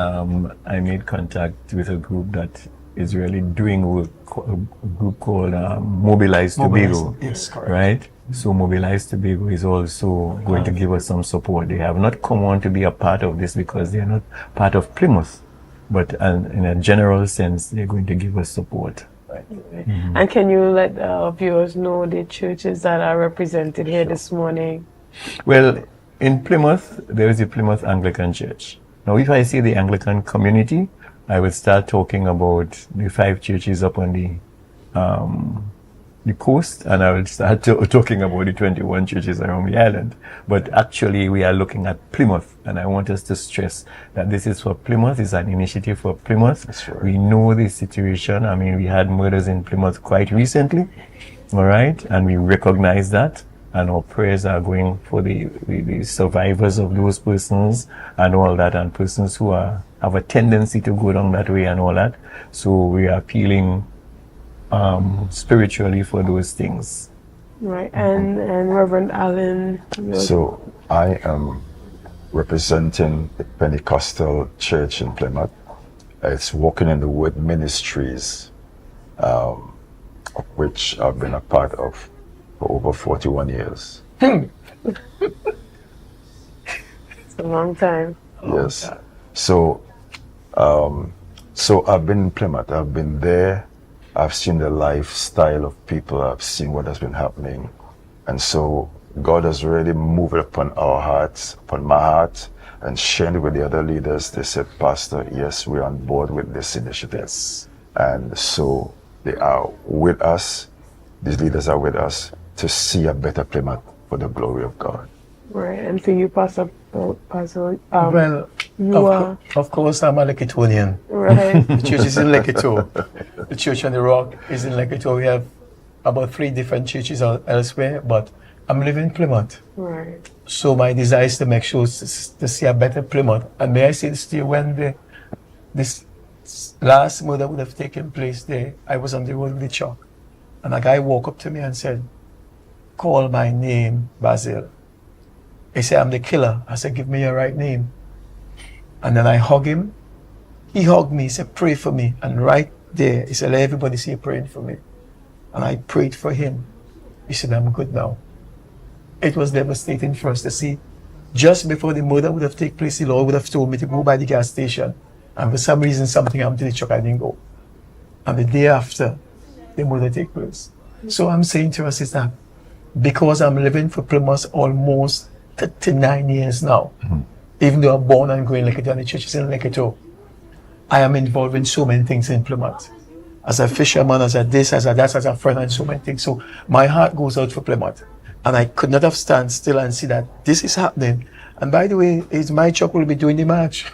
I made contact with a group that is really doing work, a group called Mobilize Tobago. Yes, correct. Right? So Mobilize Tobago is also going to give us some support. They have not come on to be a part of this because they are not part of Plymouth, but in a general sense, they're going to give us support. Right. And can you let viewers know the churches that are represented here this morning? Well, in Plymouth, there is the Plymouth Anglican Church. Now, if I say the Anglican community, I would start talking about the 5 churches up on the coast, and I will start talking about the 21 churches around the island. But actually, we are looking at Plymouth, and I want us to stress that this is for Plymouth. It's an initiative for Plymouth. Right. We know the situation. I mean, we had murders in Plymouth quite recently, all right, and we recognize that. And our prayers are going for the survivors of those persons and all that, and persons who have a tendency to go down that way and all that. So we are appealing spiritually for those things. Right. And Reverend Allen. So I am representing the Pentecostal Church in Plymouth. It's Walking in the Word Ministries, of which I've been a part of for over 41 years. It's a long time. Yes. So I've been in Plymouth. I've been there. I've seen the lifestyle of people. I've seen what has been happening. And so God has really moved upon our hearts, upon my heart, and shared it with the other leaders. They said, Pastor, yes, we're on board with this initiative. Yes. And so they are with us. These leaders are with us to see a better Plymouth for the glory of God. Right. And for you, Pastor, well, of course, I'm a Lekitonian. Right. The church is in Lekito. The church on the rock is in Lekito. We have about 3 different churches elsewhere, but I'm living in Plymouth. Right. So my desire is to make sure to see a better Plymouth. And may I say this to you, when this last murder would have taken place there, I was on the road with the truck. And a guy walked up to me and said, call my name, Basil. He said, I'm the killer. I said, give me your right name. And then I hug him. He hugged me. He said, pray for me. And right there, he said, let everybody see you praying for me. And I prayed for him. He said, I'm good now. It was devastating for us to see. Just before the murder would have taken place, the Lord would have told me to go by the gas station. And for some reason, something happened to the truck. I didn't go. And the day after, the murder took place. So I'm saying to us is that because I'm living for Plymouth almost 39 years now, even though I'm born and growing in Lekito and the church is in Lekito, I am involved in so many things in Plymouth. As a fisherman, as a this, as a that, as a friend, and so many things. So my heart goes out for Plymouth. And I could not have stand still and see that this is happening. And by the way, it's my truck will be doing the march.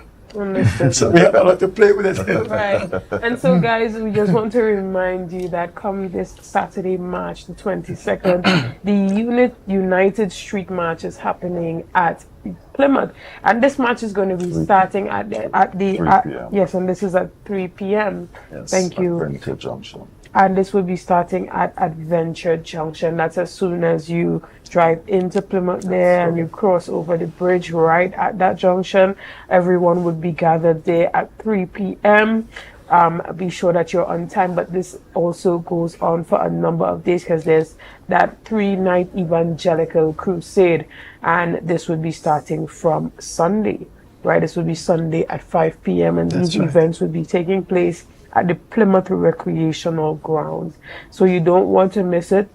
So we have a lot to play with it. Right. And so guys, we just want to remind you that come this Saturday, March the 22nd, the United Street March is happening at Plymouth. And this march is going to be starting at 3 p.m. Yes, and this is at 3 p.m. Yes, Thank you. Adventure Junction. And this will be starting at Adventure Junction. That's as soon as you drive into Plymouth there and you cross over the bridge right at that junction. Everyone would be gathered there at 3 p.m. Be sure that you're on time, but this also goes on for a number of days because there's that 3-night evangelical crusade, and this would be starting from Sunday, right? This would be Sunday at 5 p.m. and these events would be taking place at the Plymouth Recreational Grounds. So you don't want to miss it.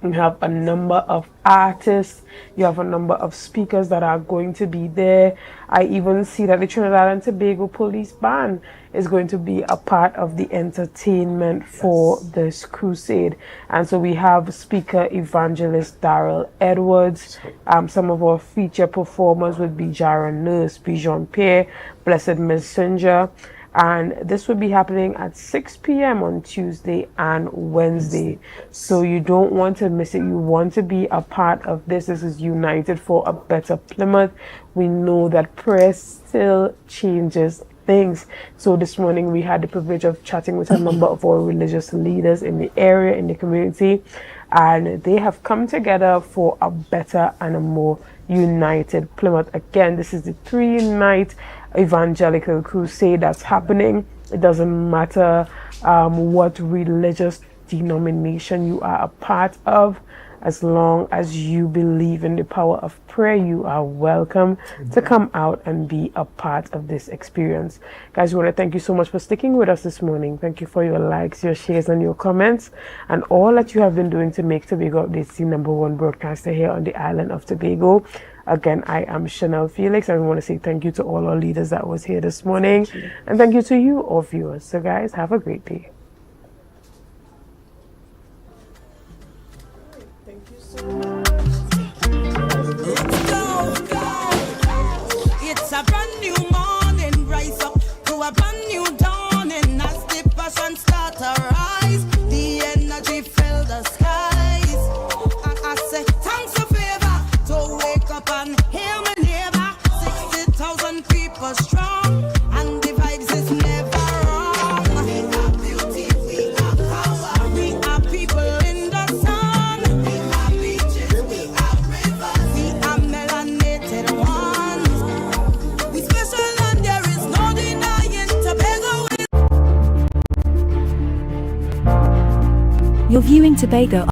You have a number of artists, you have a number of speakers that are going to be there. I even see that the Trinidad and Tobago Police Band is going to be a part of the entertainment for this crusade. And so we have speaker evangelist Darrell Edwards. Some of our feature performers would be Jaron Nurse, Bijan Pierre, Blessed Messenger. And this will be happening at 6 p.m. on Tuesday and Wednesday. So you don't want to miss it. You want to be a part of this. This is United for a Better Plymouth. We know that prayer still changes things. So this morning we had the privilege of chatting with a number of our religious leaders in the area, in the community. And they have come together for a better and a more united Plymouth. Again, this is the 3-night evangelical crusade that's happening. It doesn't matter what religious denomination you are a part of. As long as you believe in the power of prayer, you are welcome to come out and be a part of this experience. Guys, we want to thank you so much for sticking with us this morning. Thank you for your likes, your shares, and your comments, and all that you have been doing to make Tobago Updates the #1 broadcaster here on the island of Tobago. Again, I am Chanel Felix, and we want to say thank you to all our leaders that was here this morning. And thank you to you, all viewers. So guys, have a great day. Thank you so much. It's a brand new morning, rise up to a brand new dawning. As the passion start to rise, the energy fill the skies. I say thanks for favor to wake up and hear my neighbor. 60,000 people strong, and the vibes is never wrong. We are beauty, we are power, we are people in the sun. We are beaches, we are rivers, we are melanated ones. We special and there is no denying Tobago. You're viewing Tobago